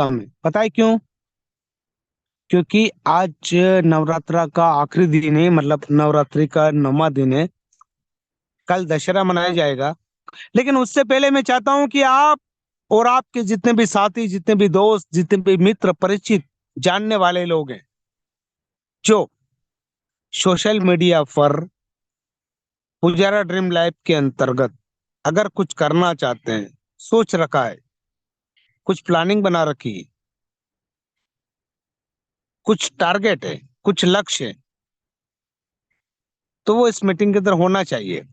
में। पता है क्यों? क्योंकि आज नवरात्रा का आखिरी दिन है, मतलब नवरात्रि का 9वां दिन है। कल दशहरा मनाया जाएगा। लेकिन उससे पहले मैं चाहता हूं कि आप और आपके जितने भी साथी, जितने भी दोस्त, जितने भी मित्र, परिचित, जानने वाले लोग हैं, जो सोशल मीडिया पर पुजारा ड्रीम लाइफ के अंतर्गत अगर कुछ करना चाहते हैं, सोच रखा है, कुछ प्लानिंग बना रखी है, कुछ टारगेट है, कुछ लक्ष्य है, तो वो इस मीटिंग के अंदर होना चाहिए।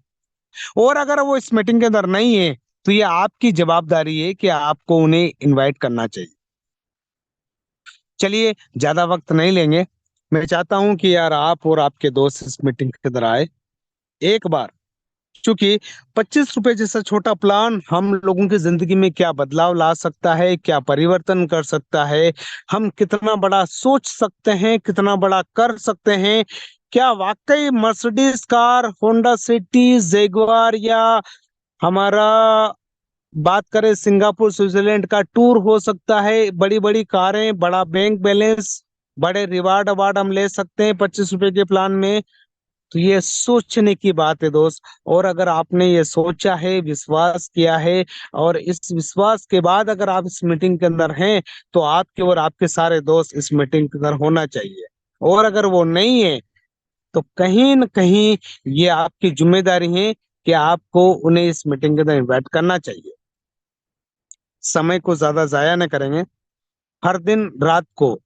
और अगर वो इस मीटिंग के अंदर नहीं है, तो ये आपकी जवाबदारी है कि आपको उन्हें इनवाइट करना चाहिए। चलिए, ज्यादा वक्त नहीं लेंगे। मैं चाहता हूं कि यार आप और आपके दोस्त इस मीटिंग के अंदर आए एक बार। क्योंकि 25 रुपए जैसा छोटा प्लान हम लोगों की जिंदगी में क्या बदलाव ला सकता है, क्या परिवर्तन कर सकता है, हम कितना बड़ा सोच सकते हैं, कितना बड़ा कर सकते हैं। क्या वाकई Mercedes car, Honda city, Jaguar, या हमारा बात करें सिंगापुर, स्विट्जरलैंड का टूर हो सकता है? बड़ी बड़ी कारें, बड़ा बैंक बैलेंस, बड़े रिवार्ड अवार्ड हम ले सकते हैं 25 रुपए के प्लान में। तो ये सोचने की बात है दोस्त। और अगर आपने ये सोचा है, विश्वास किया है, और इस विश्वास के बाद अगर आप इस मीटिंग के अंदर हैं, तो आपके और आपके सारे दोस्त इस मीटिंग के अंदर होना चाहिए। और अगर वो नहीं है, तो कहीं न कहीं ये आपकी जिम्मेदारी है कि आपको उन्हें इस मीटिंग के अंदर इन्वाइट करना चाहिए। समय को ज्यादा जाया न करेंगे। हर दिन रात को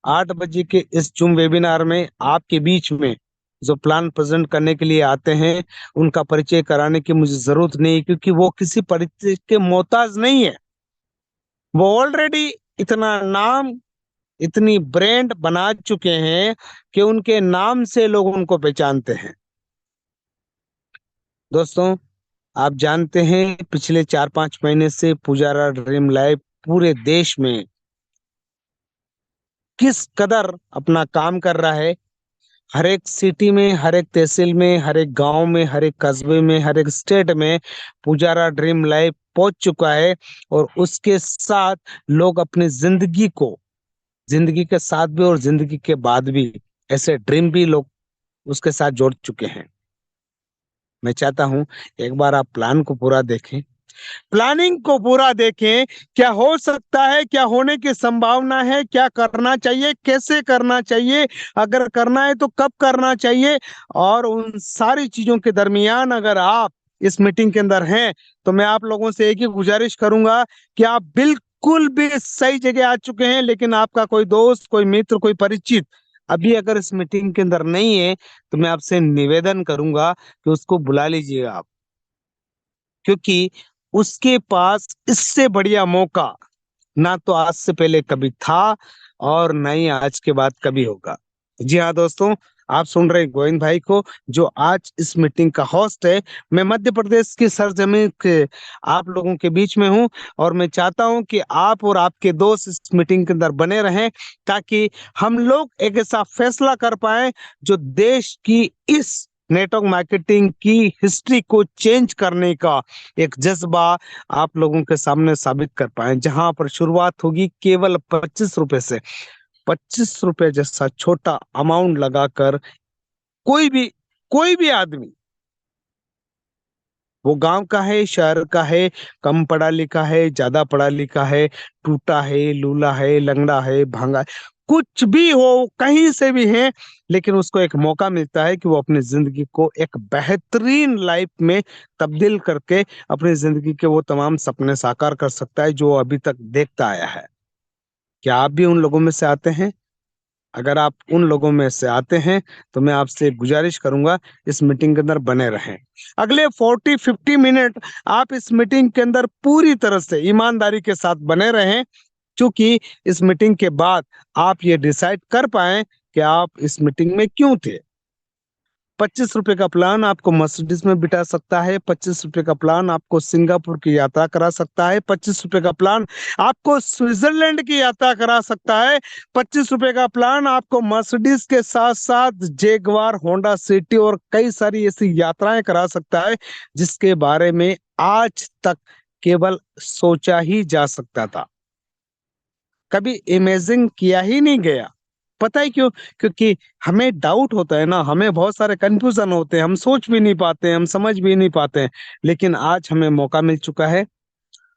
8 बजे के इस जूम वेबिनार में आपके बीच में जो प्लान प्रेजेंट करने के लिए आते हैं, उनका परिचय कराने की मुझे जरूरत नहीं है, क्योंकि वो किसी परिचय के मोहताज नहीं है। वो ऑलरेडी इतना नाम, इतनी ब्रांड बना चुके हैं कि उनके नाम से लोग उनको पहचानते हैं। दोस्तों, आप जानते हैं पिछले 4-5 महीने से पुजारा ड्रीम लाइफ पूरे देश में किस कदर अपना काम कर रहा है। हर एक सिटी में, हर एक तहसील में, हर एक गांव में, हर एक कस्बे में, हर एक स्टेट में पुजारा ड्रीम लाइफ पहुंच चुका है। और उसके साथ लोग अपनी जिंदगी को, जिंदगी के साथ भी और जिंदगी के बाद भी, ऐसे ड्रीम भी लोग उसके साथ जोड़ चुके हैं। मैं चाहता हूं एक बार आप प्लान को पूरा देखें, प्लानिंग को पूरा देखें। क्या हो सकता है, क्या होने की संभावना है, क्या करना चाहिए, कैसे करना चाहिए, अगर करना है तो कब करना चाहिए। और उन सारी चीजों के दरमियान अगर आप इस मीटिंग के अंदर हैं, तो मैं आप लोगों से एक ही गुजारिश करूंगा कि आप बिल्कुल भी सही जगह आ चुके हैं। लेकिन आपका कोई दोस्त, कोई मित्र, कोई परिचित अभी अगर इस मीटिंग के अंदर नहीं है, तो मैं आपसे निवेदन करूंगा कि उसको बुला लीजिए आप। क्योंकि उसके पास इससे बढ़िया मौका ना तो आज से पहले कभी था, और ना ही आज के बाद कभी होगा। जी हाँ दोस्तों, आप सुन रहे हैं गोविंद भाई को, जो आज इस मीटिंग का होस्ट है। मैं मध्य प्रदेश की सरजमीं के आप लोगों के बीच में हूँ, और मैं चाहता हूँ कि आप और आपके दोस्त इस मीटिंग के अंदर बने रहें, ताकि हम लोग एक ऐसा फैसला कर पाए जो देश की इस नेटवर्क मार्केटिंग की हिस्ट्री को चेंज करने का एक जज्बा आप लोगों के सामने साबित कर पाए। जहां पर शुरुआत होगी केवल 25 रुपए से। 25 रुपए जैसा छोटा अमाउंट लगाकर कोई भी आदमी, वो गांव का है, शहर का है, कम पढ़ा लिखा है, ज्यादा पढ़ा लिखा है, टूटा है, लूला है, लंगड़ा है, भांगा है, कुछ भी हो, कहीं से भी है, लेकिन उसको एक मौका मिलता है कि वो अपनी जिंदगी को एक बेहतरीन लाइफ में तब्दील करके अपनी जिंदगी के वो तमाम सपने साकार कर सकता है जो वो अभी तक देखता आया है। क्या आप भी उन लोगों में से आते हैं? अगर आप उन लोगों में से आते हैं, तो मैं आपसे गुजारिश करूंगा इस मीटिंग के अंदर बने रहें। अगले 40-50 मिनट आप इस मीटिंग के अंदर पूरी तरह से ईमानदारी के साथ बने रहें, क्योंकि इस मीटिंग के बाद आप ये डिसाइड कर पाए कि आप इस मीटिंग में क्यों थे। 25 रुपए का प्लान आपको मर्सिडीज में बिठा सकता है। 25 रुपए का प्लान आपको सिंगापुर की यात्रा करा सकता है। 25 रुपए का प्लान आपको स्विट्जरलैंड की यात्रा करा सकता है। 25 रुपए का प्लान आपको मर्सिडीज के साथ साथ जेगवार, होंडा सिटी और कई सारी ऐसी यात्राएं करा सकता है जिसके बारे में आज तक केवल सोचा ही जा सकता था। कभी इमेजिन किया ही नहीं गया। पता है क्यों? क्योंकि हमें डाउट होता है ना, हमें बहुत सारे कंफ्यूजन होते हैं, हम सोच भी नहीं पाते, हम समझ भी नहीं पाते हैं। लेकिन आज हमें मौका मिल चुका है,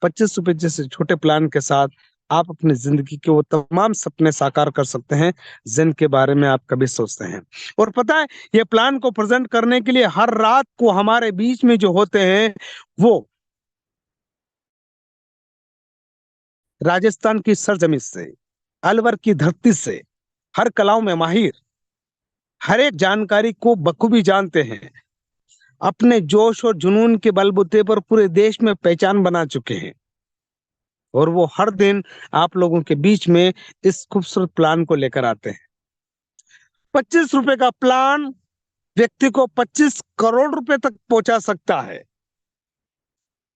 25 रुपए जैसे छोटे प्लान के साथ आप अपनी जिंदगी के वो तमाम सपने साकार कर सकते हैं जिनके बारे में आप कभी सोचते हैं। और पता है, ये प्लान को प्रेजेंट करने के लिए हर रात को हमारे बीच में जो होते हैं, वो राजस्थान की सरजमीन से, अलवर की धरती से, हर कलाओं में माहिर, हर एक जानकारी को बखूबी जानते हैं, अपने जोश और जुनून के बलबूते पर पूरे देश में पहचान बना चुके हैं। और वो हर दिन आप लोगों के बीच में इस खूबसूरत प्लान को लेकर आते हैं। 25 रुपए का प्लान व्यक्ति को 25 करोड़ रुपए तक पहुंचा सकता है।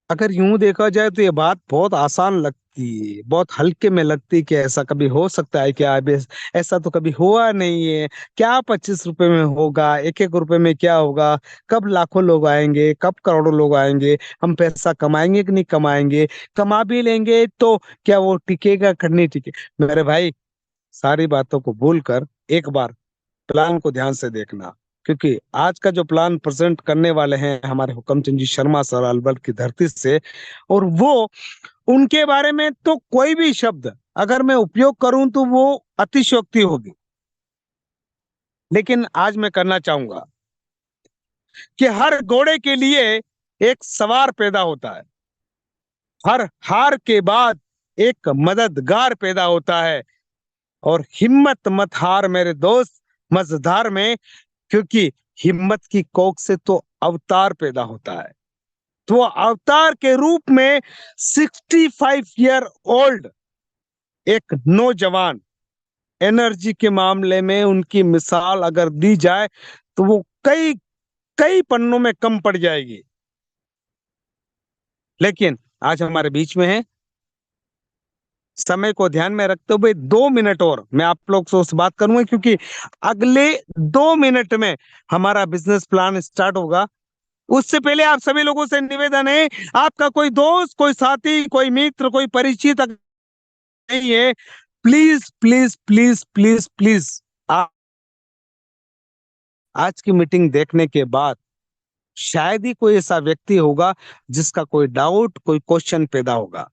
अगर यूं देखा जाए तो ये बात बहुत आसान लगती है, बहुत हल्के में लगती है कि ऐसा कभी हो सकता है क्या? अभी ऐसा तो कभी हुआ नहीं है। क्या 25 रुपए में होगा? एक एक रुपए में क्या होगा? कब लाखों लोग आएंगे, कब करोड़ों लोग आएंगे? हम पैसा कमाएंगे कि नहीं कमाएंगे? कमा भी लेंगे तो क्या वो टिकेगा कि नहीं टिके? मेरे भाई, सारी बातों को भूलकर एक बार प्लान को ध्यान से देखना, क्योंकि आज का जो प्लान प्रेजेंट करने वाले हैं हमारे हुक्मचंद जी शर्मा सर, अलवर की धरती से, और वो उनके बारे में तो कोई भी शब्द अगर मैं उपयोग करूं तो वो अतिशयोक्ति होगी। लेकिन आज मैं करना चाहूंगा कि हर घोड़े के लिए एक सवार पैदा होता है, हर हार के बाद एक मददगार पैदा होता है, और हिम्मत मत हार मेरे दोस्त मझधार में, क्योंकि हिम्मत की कोख से तो अवतार पैदा होता है। तो अवतार के रूप में 65 ईयर ओल्ड एक नौजवान, एनर्जी के मामले में उनकी मिसाल अगर दी जाए तो वो कई कई पन्नों में कम पड़ जाएगी। लेकिन आज हमारे बीच में है। समय को ध्यान में रखते हुए 2 मिनट और मैं आप लोग से उस बात करूंगा, क्योंकि अगले 2 मिनट में हमारा बिजनेस प्लान स्टार्ट होगा। उससे पहले आप सभी लोगों से निवेदन है, आपका कोई दोस्त, कोई साथी, कोई मित्र, कोई परिचित अगर नहीं है, please please please please please आज की मीटिंग देखने के बाद शायद ही कोई ऐसा व्यक्ति होगा जिसका कोई डाउट, कोई क्वेश्चन पैदा होगा।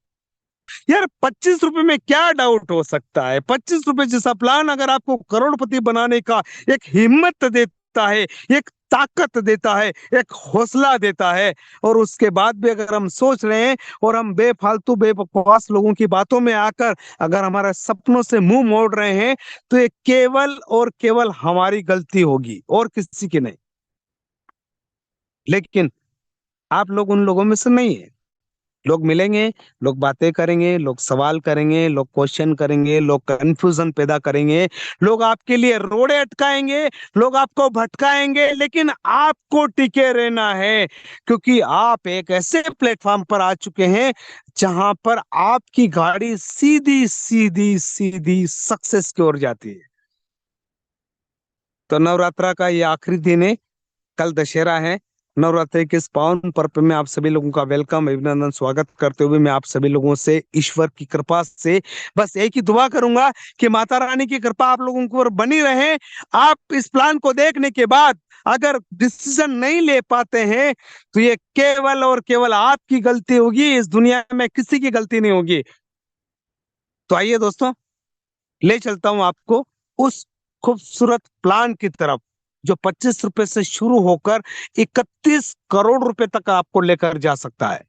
यार 25 रुपए में क्या डाउट हो सकता है? 25 रुपए जैसा प्लान अगर आपको करोड़पति बनाने का एक हिम्मत देता है, एक ताकत देता है, एक हौसला देता है, और उसके बाद भी अगर हम सोच रहे हैं और हम बेफालतू बेबकवास लोगों की बातों में आकर अगर हमारे सपनों से मुंह मोड़ रहे हैं, तो ये केवल और केवल हमारी गलती होगी और किसी की नहीं। लेकिन आप लोग उन लोगों में से नहीं है। लोग मिलेंगे, लोग बातें करेंगे, लोग सवाल करेंगे, लोग क्वेश्चन करेंगे, लोग कंफ्यूजन पैदा करेंगे, लोग आपके लिए रोड़े अटकाएंगे, लोग आपको भटकाएंगे, लेकिन आपको टिके रहना है, क्योंकि आप एक ऐसे प्लेटफॉर्म पर आ चुके हैं जहां पर आपकी गाड़ी सीधी सीधी सीधी सक्सेस की ओर जाती है। तो नवरात्रा का ये आखिरी दिन है, कल दशहरा है। नवरात्रि के इस पावन पर्व में आप सभी लोगों का वेलकम, अभिनंदन, स्वागत करते हुए मैं आप सभी लोगों से ईश्वर की कृपा से बस एक ही दुआ करूंगा कि माता रानी की कृपा आप लोगों को बनी रहे। आप इस प्लान को देखने के बाद अगर डिसीजन नहीं ले पाते हैं तो ये केवल और केवल आपकी गलती होगी, इस दुनिया में किसी की गलती नहीं होगी। तो आइए दोस्तों, ले चलता हूं आपको उस खूबसूरत प्लान की तरफ जो 25 रुपए से शुरू होकर 31 करोड़ रुपए तक आपको लेकर जा सकता है।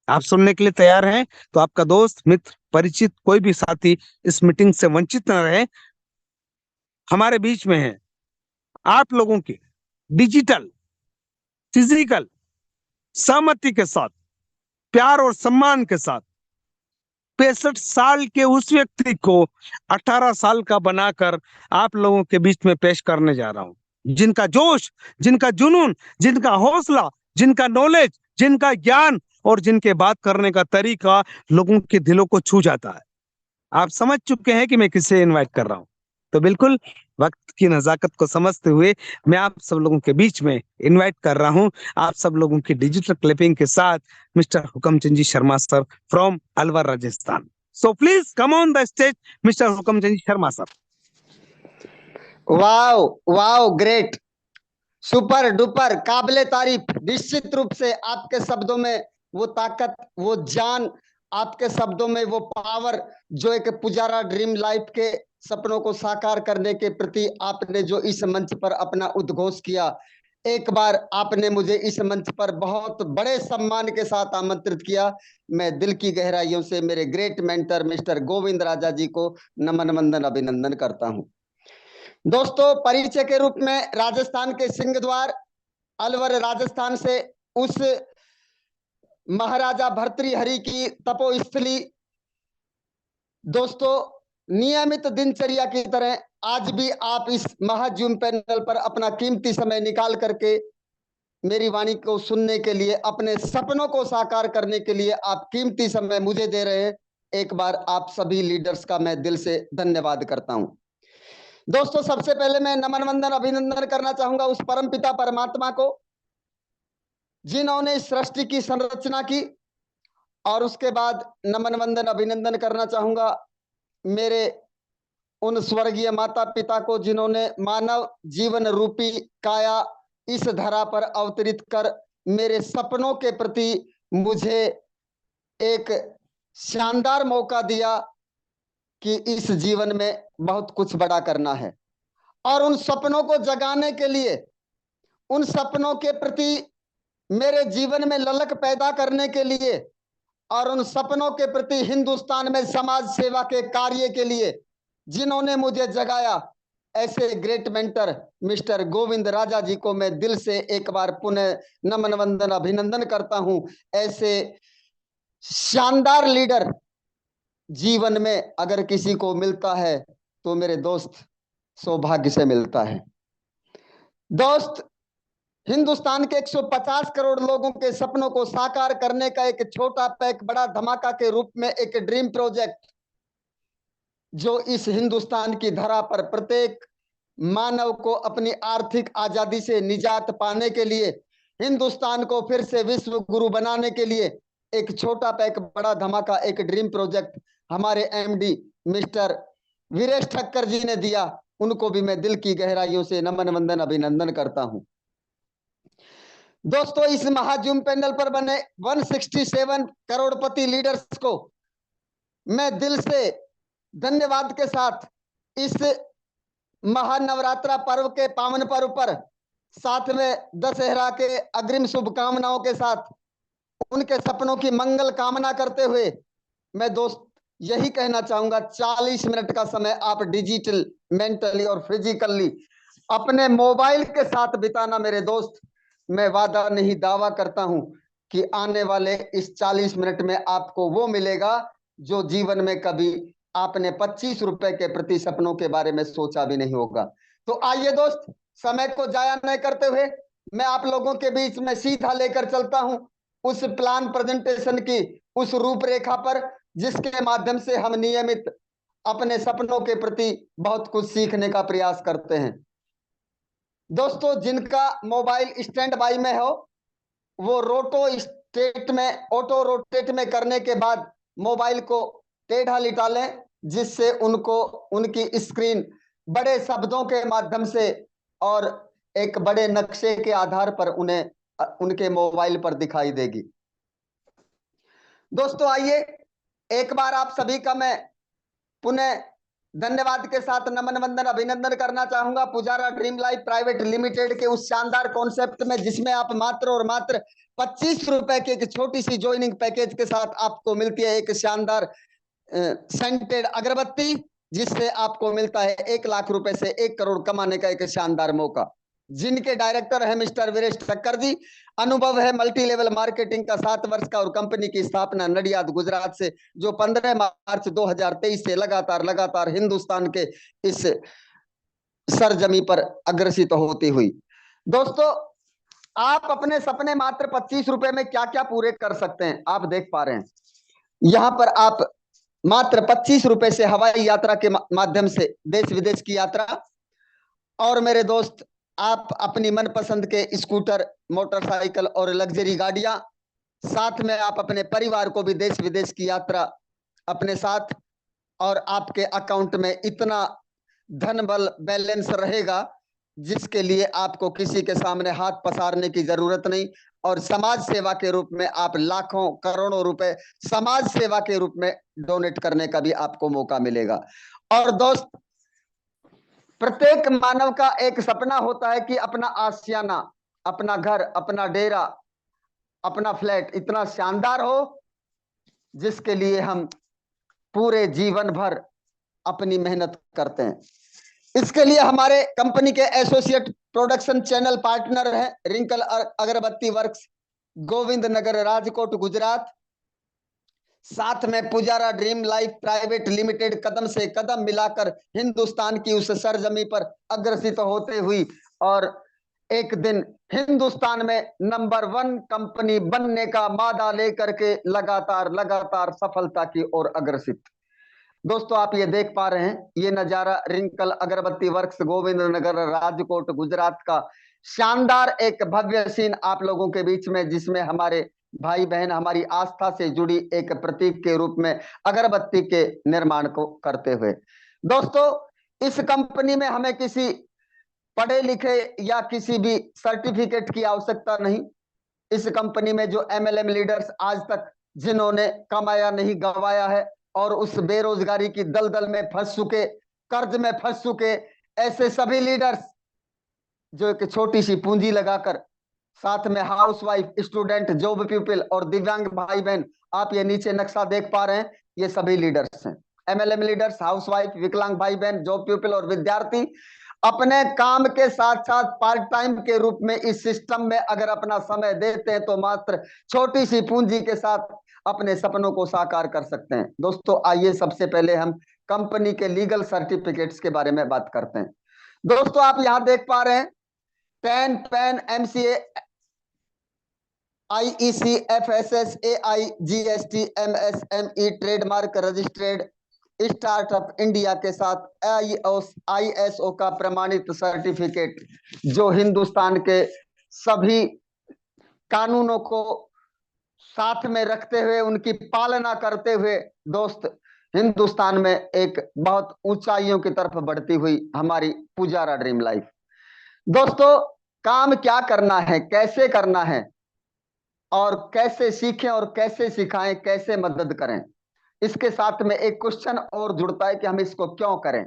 आप सुनने के लिए तैयार हैं? तो आपका दोस्त, मित्र, परिचित, कोई भी साथी इस मीटिंग से वंचित न रहे। हमारे बीच में है आप लोगों की डिजिटल, फिजिकल सहमति के साथ, प्यार और सम्मान के साथ 65 साल के उस व्यक्ति को 18 साल का बनाकर आप लोगों के बीच में पेश करने जा रहा हूं, जिनका जोश, जिनका जुनून, जिनका हौसला, जिनका नॉलेज, जिनका ज्ञान और जिनके बात करने का तरीका लोगों के दिलों को छू जाता है। आप समझ चुके हैं कि मैं किसे इनवाइट कर रहा हूं। तो बिल्कुल वक्त की नजाकत को समझते हुए मैं आप सब लोगों के बीच में इनवाइट कर रहा हूं, आप सब लोगों की डिजिटल क्लिपिंग के साथ, mister Hukmchand ji Sharma sir from Alwar Rajasthan. So please come on the stage, Mr. Hukamchand Sharma sir. Wow wow, great, super duper, काबिले तारीफ। निश्चित रूप से आपके शब्दों में वो ताकत, वो जान, आपके शब्दों में वो पावर, जो एक पुजारा ड्रीम लाइफ के सपनों को साकार करने के प्रति आपने जो इस मंच पर अपना उद्घोष किया। एक बार आपने मुझे इस मंच पर बहुत बड़े सम्मान के साथ आमंत्रित किया। मैं दिल की गहराइयों से मेरे ग्रेट मेंटर मिस्टर गोविंद राजा जी को नमन वंदन अभिनंदन करता हूं। दोस्तों, परिचय के रूप में राजस्थान के सिंहद्वार अलवर राजस्थान से उस महाराजा भर्तृहरि की तपोस्थली, दोस्तों नियमित दिनचर्या की तरह आज भी आप इस महाजूम पैनल पर अपना कीमती समय निकाल करके मेरी वाणी को सुनने के लिए, अपने सपनों को साकार करने के लिए आप कीमती समय मुझे दे रहे हैं। एक बार आप सभी लीडर्स का मैं दिल से धन्यवाद करता हूं। दोस्तों, सबसे पहले मैं नमन वंदन अभिनंदन करना चाहूंगा उस परम पिता परमात्मा को, जिन्होंने इस सृष्टि की संरचना की। और उसके बाद नमन वंदन अभिनंदन करना चाहूंगा मेरे उन स्वर्गीय माता पिता को, जिन्होंने मानव जीवन रूपी काया इस धरा पर अवतरित कर मेरे सपनों के प्रति मुझे एक शानदार मौका दिया कि इस जीवन में बहुत कुछ बड़ा करना है। और उन सपनों को जगाने के लिए, उन सपनों के प्रति मेरे जीवन में ललक पैदा करने के लिए, और उन सपनों के प्रति हिंदुस्तान में समाज सेवा के कार्य के लिए जिन्होंने मुझे जगाया, ऐसे ग्रेट मेंटर मिस्टर गोविंद राजा जी को मैं दिल से एक बार पुनः नमन वंदन अभिनंदन करता हूं। ऐसे शानदार लीडर जीवन में अगर किसी को मिलता है तो मेरे दोस्त सौभाग्य से मिलता है। दोस्त, हिंदुस्तान के 150 करोड़ लोगों के सपनों को साकार करने का एक छोटा पैक बड़ा धमाका के रूप में एक ड्रीम प्रोजेक्ट, जो इस हिंदुस्तान की धरा पर प्रत्येक मानव को अपनी आर्थिक आजादी से निजात पाने के लिए, हिंदुस्तान को फिर से विश्व गुरु बनाने के लिए एक छोटा पैक बड़ा धमाका, एक ड्रीम प्रोजेक्ट हमारे एमडी मिस्टर वीरेश ठक्कर जी ने दिया। उनको भी मैं दिल की गहराइयों से नमन वंदन अभिनंदन करता हूं। दोस्तों, इस महाजूम पैनल पर बने 167 करोड़पति लीडर्स को मैं दिल से धन्यवाद के साथ इस महानवरात्रा पर्व के पावन पर्व पर, साथ में दशहरा के अग्रिम शुभकामनाओं के साथ उनके सपनों की मंगल कामना करते हुए मैं दोस्त यही कहना चाहूंगा, 40 मिनट का समय आप डिजिटल, मेंटली और फिजिकली अपने मोबाइल के साथ बिताना मेरे दोस्त। मैं वादा नहीं दावा करता हूं कि आने वाले इस 40 मिनट में आपको वो मिलेगा जो जीवन में कभी आपने 25 रुपए के प्रति सपनों के बारे में सोचा भी नहीं होगा। तो आइए दोस्त, समय को जाया नहीं करते हुए मैं आप लोगों के बीच में सीधा लेकर चलता हूं उस प्लान प्रेजेंटेशन की उस रूपरेखा पर, जिसके माध्यम से हम नियमित अपने सपनों के प्रति बहुत कुछ सीखने का प्रयास करते हैं। दोस्तों, जिनका मोबाइल स्टैंड बाई में हो वो ऑटो रोटेट में करने के बाद मोबाइल को टेढ़ा लिटा लें, जिससे उनको उनकी स्क्रीन बड़े शब्दों के माध्यम से और एक बड़े नक्शे के आधार पर उन्हें उनके मोबाइल पर दिखाई देगी। दोस्तों, आइए एक बार आप सभी का मैं पुनः धन्यवाद के साथ नमन वंदन अभिनंदन करना चाहूंगा Pujara dream life private limited के उस शानदार कॉन्सेप्ट में, जिसमें आप मात्र और मात्र 25 रुपए की एक छोटी सी ज्वाइनिंग पैकेज के साथ आपको मिलती है एक शानदार सेंटेड अगरबत्ती, जिससे आपको मिलता है 1 लाख रुपए से 1 करोड़ कमाने का एक शानदार मौका। जिनके डायरेक्टर है मिस्टर वीरेश ठक्कर जी, अनुभव है मल्टी लेवल मार्केटिंग का 7 वर्ष का, और कंपनी की स्थापना नडियाद गुजरात से, जो 15 मार्च 2023 से लगातार हिंदुस्तान के इस सरजमी पर अग्रसित होती हुई। दोस्तों, आप अपने सपने मात्र 25 रुपए में क्या क्या पूरे कर सकते हैं आप देख पा रहे हैं। यहां पर आप मात्र 25 रुपए से हवाई यात्रा के माध्यम से देश विदेश की यात्रा, और मेरे दोस्त आप अपनी मनपसंद के स्कूटर, मोटरसाइकिल और लग्जरी गाड़ियां, साथ में आप अपने परिवार को भी देश विदेश की यात्रा अपने साथ और आपके अकाउंट में इतना धन बल बैलेंस रहेगा जिसके लिए आपको किसी के सामने हाथ पसारने की जरूरत नहीं, और समाज सेवा के रूप में आप लाखों करोड़ों रुपए समाज सेवा के रूप में डोनेट करने का भी आपको मौका मिलेगा। और दोस्त, प्रत्येक मानव का एक सपना होता है कि अपना आशियाना, अपना घर, अपना डेरा, अपना फ्लैट इतना शानदार हो जिसके लिए हम पूरे जीवन भर अपनी मेहनत करते हैं। इसके लिए हमारे कंपनी के एसोसिएट प्रोडक्शन चैनल पार्टनर हैं रिंकल अगरबत्ती वर्क्स, गोविंद नगर, राजकोट, गुजरात। साथ में Pujara dream life private limited कदम से कदम मिलाकर हिंदुस्तान की उस सरजमी पर अग्रसित होते हुई और एक दिन हिंदुस्तान में नंबर 1 कंपनी बनने का मादा लेकर के लगातार लगातार सफलता की ओर अग्रसित। दोस्तों, आप ये देख पा रहे हैं, ये नजारा रिंकल अगरबत्ती वर्क्स, गोविंद नगर, राजकोट, गुजरात का शानदार एक भव्य सीन आप लोगों के बीच में, जिसमें हमारे भाई बहन हमारी आस्था से जुड़ी एक प्रतीक के रूप में अगरबत्ती के निर्माण को करते हुए। दोस्तों, इस कंपनी में हमें किसी पढ़े लिखे या किसी भी सर्टिफिकेट की आवश्यकता नहीं। इस कंपनी में जो एमएलएम लीडर्स आज तक जिन्होंने कमाया नहीं गवाया है और उस बेरोजगारी की दलदल में फंस चुके, कर्ज में फंस चुके, ऐसे सभी लीडर्स जो एक छोटी सी पूंजी लगाकर, साथ में हाउसवाइफ, स्टूडेंट, जॉब पीपल और दिव्यांग भाई बहन, आप ये नीचे नक्शा देख पा रहे हैं, ये सभी लीडर्स हैं। एमएलएम लीडर्स, हाउसवाइफ, विकलांग भाई बहन, जॉब पीपल और विद्यार्थी अपने काम के साथ साथ पार्ट टाइम के रूप में इस सिस्टम में अगर अपना समय देते हैं तो मात्र छोटी सी पूंजी के साथ अपने सपनों को साकार कर सकते हैं। दोस्तों, आइए सबसे पहले हम कंपनी के लीगल सर्टिफिकेट्स के बारे में बात करते हैं। दोस्तों, आप यहां देख पा रहे हैं pan, MCA, IEC, FSS, AI, GST, MSME, trademark registered, startup India के साथ आईएसओ का प्रमाणित सर्टिफिकेट, जो हिंदुस्तान के सभी कानूनों को साथ में रखते हुए उनकी पालना करते हुए दोस्त हिंदुस्तान में एक बहुत ऊंचाइयों की तरफ बढ़ती हुई हमारी पुजारा ड्रीम लाइफ। दोस्तों, काम क्या करना है, कैसे करना है और कैसे सीखें और कैसे सिखाएं, कैसे मदद करें, इसके साथ में एक क्वेश्चन और जुड़ता है कि हम इसको क्यों करें।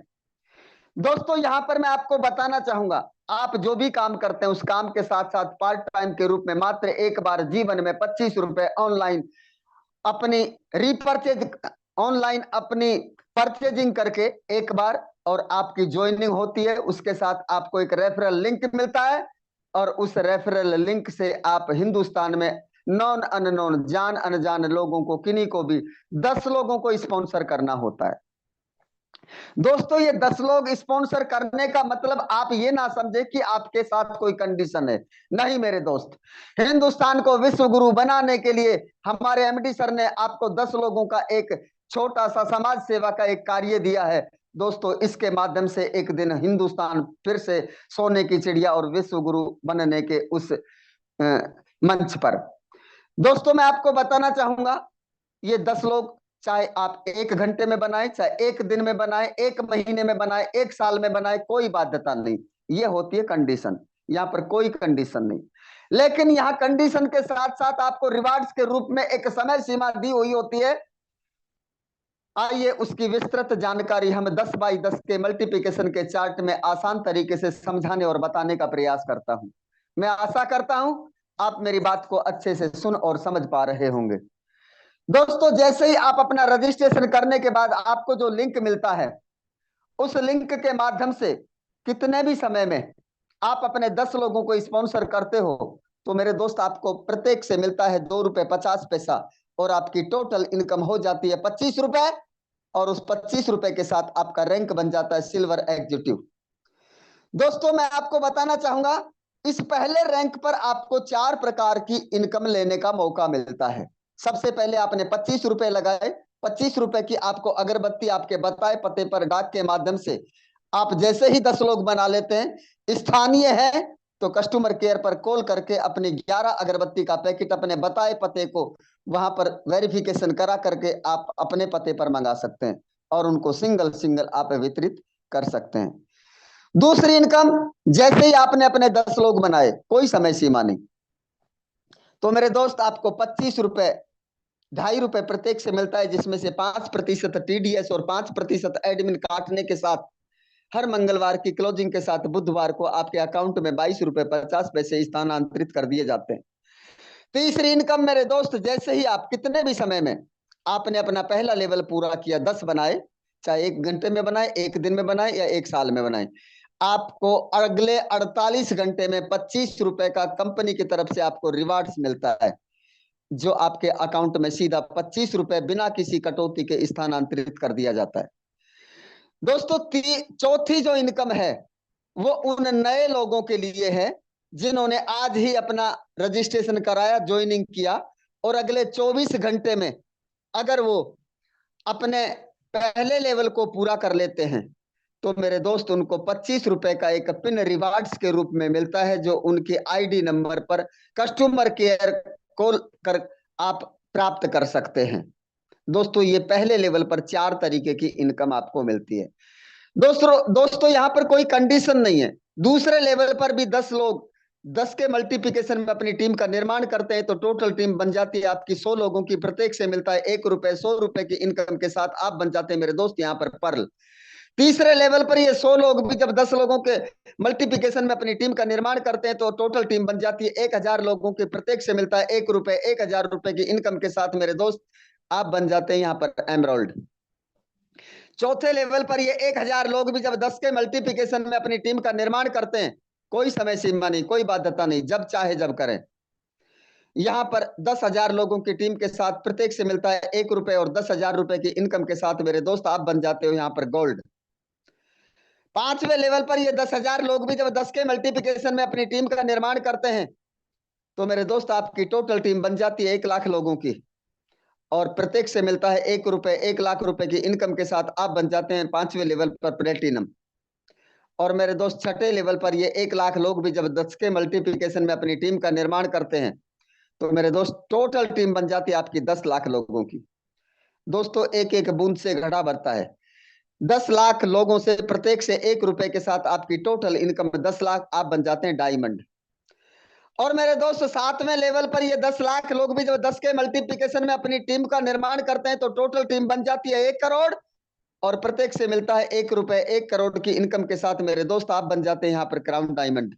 दोस्तों, यहां पर मैं आपको बताना चाहूंगा, आप जो भी काम करते हैं उस काम के साथ साथ पार्ट टाइम के रूप में मात्र एक बार जीवन में 25 रुपए ऑनलाइन अपनी रीपर्चेज, ऑनलाइन अपनी परचेजिंग करके एक बार और आपकी ज्वाइनिंग होती है। उसके साथ आपको एक रेफरल लिंक मिलता है और उस रेफरल लिंक से आप हिंदुस्तान में नॉन अननोन, जान अनजान लोगों को, किन्हीं को भी 10 लोगों को स्पॉन्सर करना होता है। दोस्तों, ये 10 लोग स्पॉन्सर करने का मतलब आप ये ना समझे कि आपके साथ कोई कंडीशन है। नहीं मेरे दोस्त, हिंदुस्तान को विश्व गुरु बनाने के लिए हमारे एमडी सर ने आपको 10 लोगों का एक छोटा सा समाज सेवा का एक कार्य दिया है। दोस्तों, इसके माध्यम से एक दिन हिंदुस्तान फिर से सोने की चिड़िया और विश्व गुरु बनने के उस मंच पर। दोस्तों, मैं आपको बताना चाहूंगा, ये 10 लोग चाहे आप 1 घंटे में बनाए, चाहे 1 दिन में बनाए, 1 महीने में बनाए, 1 साल में बनाए, कोई बाध्यता नहीं। ये होती है कंडीशन, यहाँ पर कोई कंडीशन नहीं। लेकिन यहाँ कंडीशन के साथ साथ आपको रिवार्ड्स के रूप में एक समय सीमा दी हुई होती है। आइए उसकी विस्तृत जानकारी हम 10 बाई 10 के मल्टीप्लिकेशन के चार्ट में आसान तरीके से समझाने और बताने का प्रयास करता हूं। मैं आशा करता हूं आप मेरी बात को अच्छे से सुन और समझ पा रहे होंगे। दोस्तों, जैसे ही आप अपना रजिस्ट्रेशन करने के बाद आपको जो लिंक मिलता है, उस लिंक के माध्यम से कितने भी समय में आप अपने 10 लोगों को स्पॉन्सर करते हो तो मेरे दोस्त आपको प्रत्येक से मिलता है 2 रुपए 50 पैसा और आपकी टोटल इनकम हो जाती है 25 रुपए और उस 25 रुपए के साथ आपका रैंक बन जाता है सिल्वर एग्जीक्यूटिव। दोस्तों, मैं आपको बताना चाहूंगा, इस पहले रैंक पर आपको 4 प्रकार की इनकम लेने का मौका मिलता है। सबसे पहले आपने 25 रुपए लगाए, 25 रुपए की आपको अगरबत्ती आपके बताए पते पर डाक के माध्यम से आप जैसे ही 10 लोग बना लेते हैं, स्थानीय है तो कस्टमर केयर पर कॉल करके अपनी 11 अगरबत्ती का पैकेट अपने बताए पते को वहां पर वेरिफिकेशन करा करके आप अपने पते पर मंगा सकते हैं और उनको सिंगल सिंगल आप वितरित कर सकते हैं। दूसरी इनकम, जैसे ही आपने अपने 10 लोग बनाए, कोई समय सीमा नहीं, तो मेरे दोस्त आपको 25 रुपए, ₹2.5 प्रत्येक से मिलता है, जिसमें से 5% टीडीएस और 5% एडमिन काटने के साथ हर मंगलवार की क्लोजिंग के साथ बुधवार को आपके अकाउंट में ₹22.50 स्थानांतरित कर दिए जाते हैं। तीसरी इनकम मेरे दोस्त, जैसे ही आप कितने भी समय में आपने अपना पहला लेवल पूरा किया, 10 बनाए, चाहे 1 घंटे में बनाए, 1 दिन में बनाए या 1 साल में बनाए, आपको अगले 48 घंटे में ₹25 का कंपनी की तरफ से आपको रिवार्ड्स मिलता है, जो आपके अकाउंट में सीधा ₹25 बिना किसी कटौती के स्थानांतरित कर दिया जाता है। दोस्तों चौथी जो इनकम है वो उन नए लोगों के लिए है जिन्होंने आज ही अपना रजिस्ट्रेशन कराया, ज्वाइनिंग किया, और अगले 24 घंटे में अगर वो अपने पहले लेवल को पूरा कर लेते हैं, तो मेरे दोस्त उनको ₹25 का एक पिन रिवार्ड्स के रूप में मिलता है, जो उनके आईडी नंबर पर कस्टमर केयर कॉल कर आप प्राप्त कर सकते हैं। दोस्तों ये पहले लेवल पर 4 तरीके की इनकम आपको मिलती है। दोस्तों यहाँ पर कोई कंडीशन नहीं है। दूसरे लेवल पर भी 10 लोग 10 के मल्टीप्लिकेशन में अपनी टीम का निर्माण करते हैं, तो टोटल टीम बन जाती है आपकी 100 लोगों की, प्रत्येक से मिलता है ₹1, ₹100 की इनकम के साथ आप बन जाते हैं मेरे दोस्त यहाँ पर पर्ल। तीसरे लेवल पर ये 100 लोग भी जब 10 लोगों के मल्टीप्लिकेशन में अपनी टीम का निर्माण करते हैं, तो टोटल टीम बन जाती है 1000 लोगों के, प्रत्येक से मिलता है ₹1, ₹1000 की इनकम के साथ मेरे दोस्त आप बन जाते हैं यहाँ पर एमरोल्ड। चौथे लेवल पर ये 1000 लोग भी जब 10 के मल्टीप्लिकेशन में अपनी टीम का निर्माण करते हैं, कोई समय सीमा नहीं, कोई बाध्यता नहीं, जब चाहे जब करें। यहां पर 10,000 लोगों की टीम के साथ प्रत्येक से मिलता है ₹1 और ₹10,000 की इनकम के साथ मेरे दोस्त आप बन जाते हो यहां पर गोल्ड। पांचवें लेवल पर ये 10,000 लोग भी जब 10 के मल्टीप्लिकेशन में अपनी टीम का निर्माण करते हैं, तो मेरे दोस्त आपकी टोटल टीम बन जाती है 1,00,000 लोगों की, और प्रत्येक से मिलता है ₹1, ₹1,00,000 की इनकम के साथ आप बन जाते हैं 5वें लेवल पर प्लेटिनम। और मेरे दोस्त छठे लेवल पर ये 1,00,000 लोग भी जब 10 के मल्टीप्लिकेशन में अपनी टीम का निर्माण करते हैं, तो मेरे दोस्त टोटल टीम बन जाती है आपकी 10,00,000 लोगों की। दोस्तों एक एक बूंद से घड़ा भरता है। 10,00,000 लोगों से प्रत्येक से ₹1 के साथ आपकी टोटल इनकम 10,00,000 आप बन जाते हैं डायमंड। और मेरे दोस्त 7वें लेवल पर ये 10,00,000 लोग भी जब 10 के मल्टीप्लिकेशन में अपनी टीम का निर्माण करते हैं, तो टोटल टीम बन जाती है 1 करोड़, और प्रत्येक से मिलता है ₹1, 1 करोड़ की इनकम के साथ मेरे दोस्त आप बन जाते हैं यहाँ पर क्राउन डायमंड।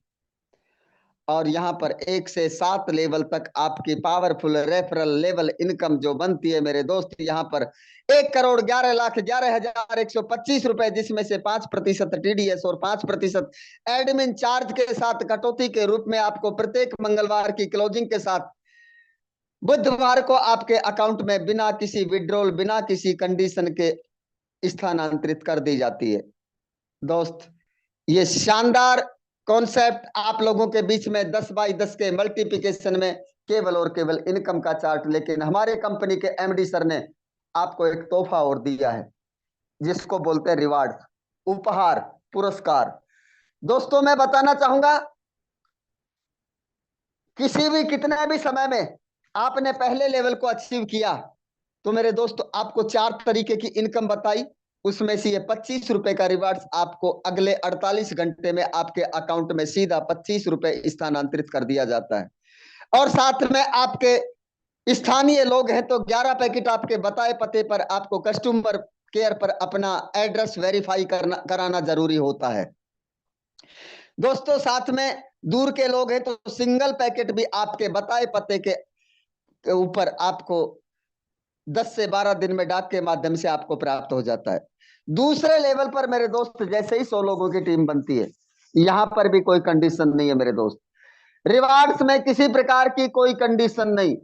और यहाँ पर 1 से 7 लेवल तक आपकी पावरफुल रेफरल लेवल इनकम जो बनती है मेरे दोस्त, यहाँ पर 1,11,11,125 रुपए, जिसमें से 5% टीडीएस और 5% एडमिन चार्ज के साथ कटौती के रूप में आपको प्रत्येक मंगलवार की क्लोजिंग के साथ बुधवार को आपके अकाउंट में बिना किसी विड्रॉल, बिना किसी कंडीशन के स्थानांतरित कर दी जाती है। दोस्त ये शानदार कॉन्सेप्ट आप लोगों के बीच में 10 बाई 10 के मल्टीप्लिकेशन में केवल और केवल इनकम का चार्ट, लेकिन हमारे कंपनी के एमडी सर ने आपको एक तोहफा और दिया है, जिसको बोलते हैं रिवार्ड, उपहार, पुरस्कार। दोस्तों मैं बताना चाहूंगा, किसी भी कितने भी समय में आपने पहले लेवल को अचीव किया, तो मेरे दोस्तों आपको 4 तरीके की इनकम बताई, उसमें से ये ₹25 का रिवार्ड्स आपको अगले 48 घंटे में आपके अकाउंट में सीधा ₹25 स्थानांतरित कर दिया जाता है। और साथ में आपके स्थानीय लोग हैं तो 11 पैकेट आपके बताए पते पर आपको कस्टमर केयर पर अपना एड्रेस वेरीफाई कराना जरूरी होता है। दोस्तों साथ में दूर के लोग हैं तो सिंगल पैकेट भी आपके बताए पते के ऊपर आपको 10 से 12 दिन में डाक के माध्यम से आपको प्राप्त हो जाता है। दूसरे लेवल पर मेरे दोस्त जैसे ही 100 लोगों की टीम बनती है, यहां पर भी कोई कंडीशन नहीं है मेरे दोस्त, रिवार्ड्स में किसी प्रकार की कोई कंडीशन नहीं।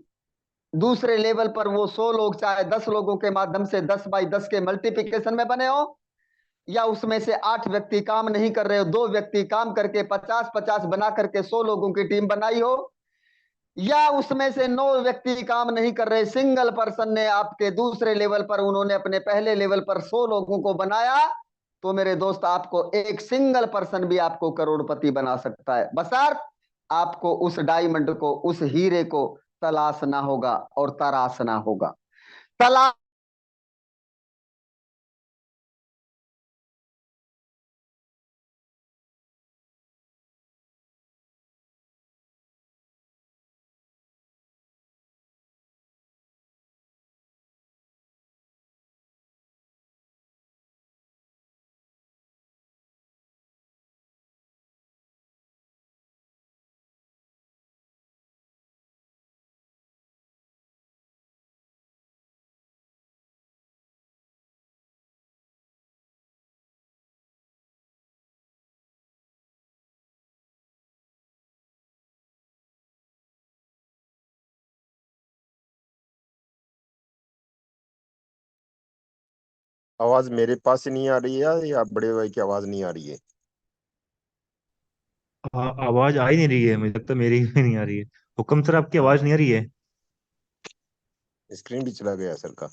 दूसरे लेवल पर वो 100 लोग चाहे 10 लोगों के माध्यम से 10 बाई 10 के मल्टीप्लिकेशन में बने हो, या उसमें से 8 व्यक्ति काम नहीं कर रहे हो, 2 व्यक्ति काम करके 50-50 बना करके 100 लोगों की टीम बनाई हो, या उसमें से 9 व्यक्ति काम नहीं कर रहे, सिंगल पर्सन ने आपके दूसरे लेवल पर उन्होंने अपने पहले लेवल पर 100 लोगों को बनाया, तो मेरे दोस्त आपको एक सिंगल पर्सन भी आपको करोड़पति बना सकता है, बशर्ते आपको उस डायमंड को, उस हीरे को तलाश ना होगा और तराश ना होगा। तलाश आवाज मेरे पास ही नहीं आ रही है या बड़े भाई की आवाज नहीं आ रही है? हाँ, आवाज आ ही नहीं रही है, मुझे लगता है मेरी ही नहीं आ रही है। हुक्म सर, आपकी आवाज नहीं आ रही है। स्क्रीन भी चला गया सर का।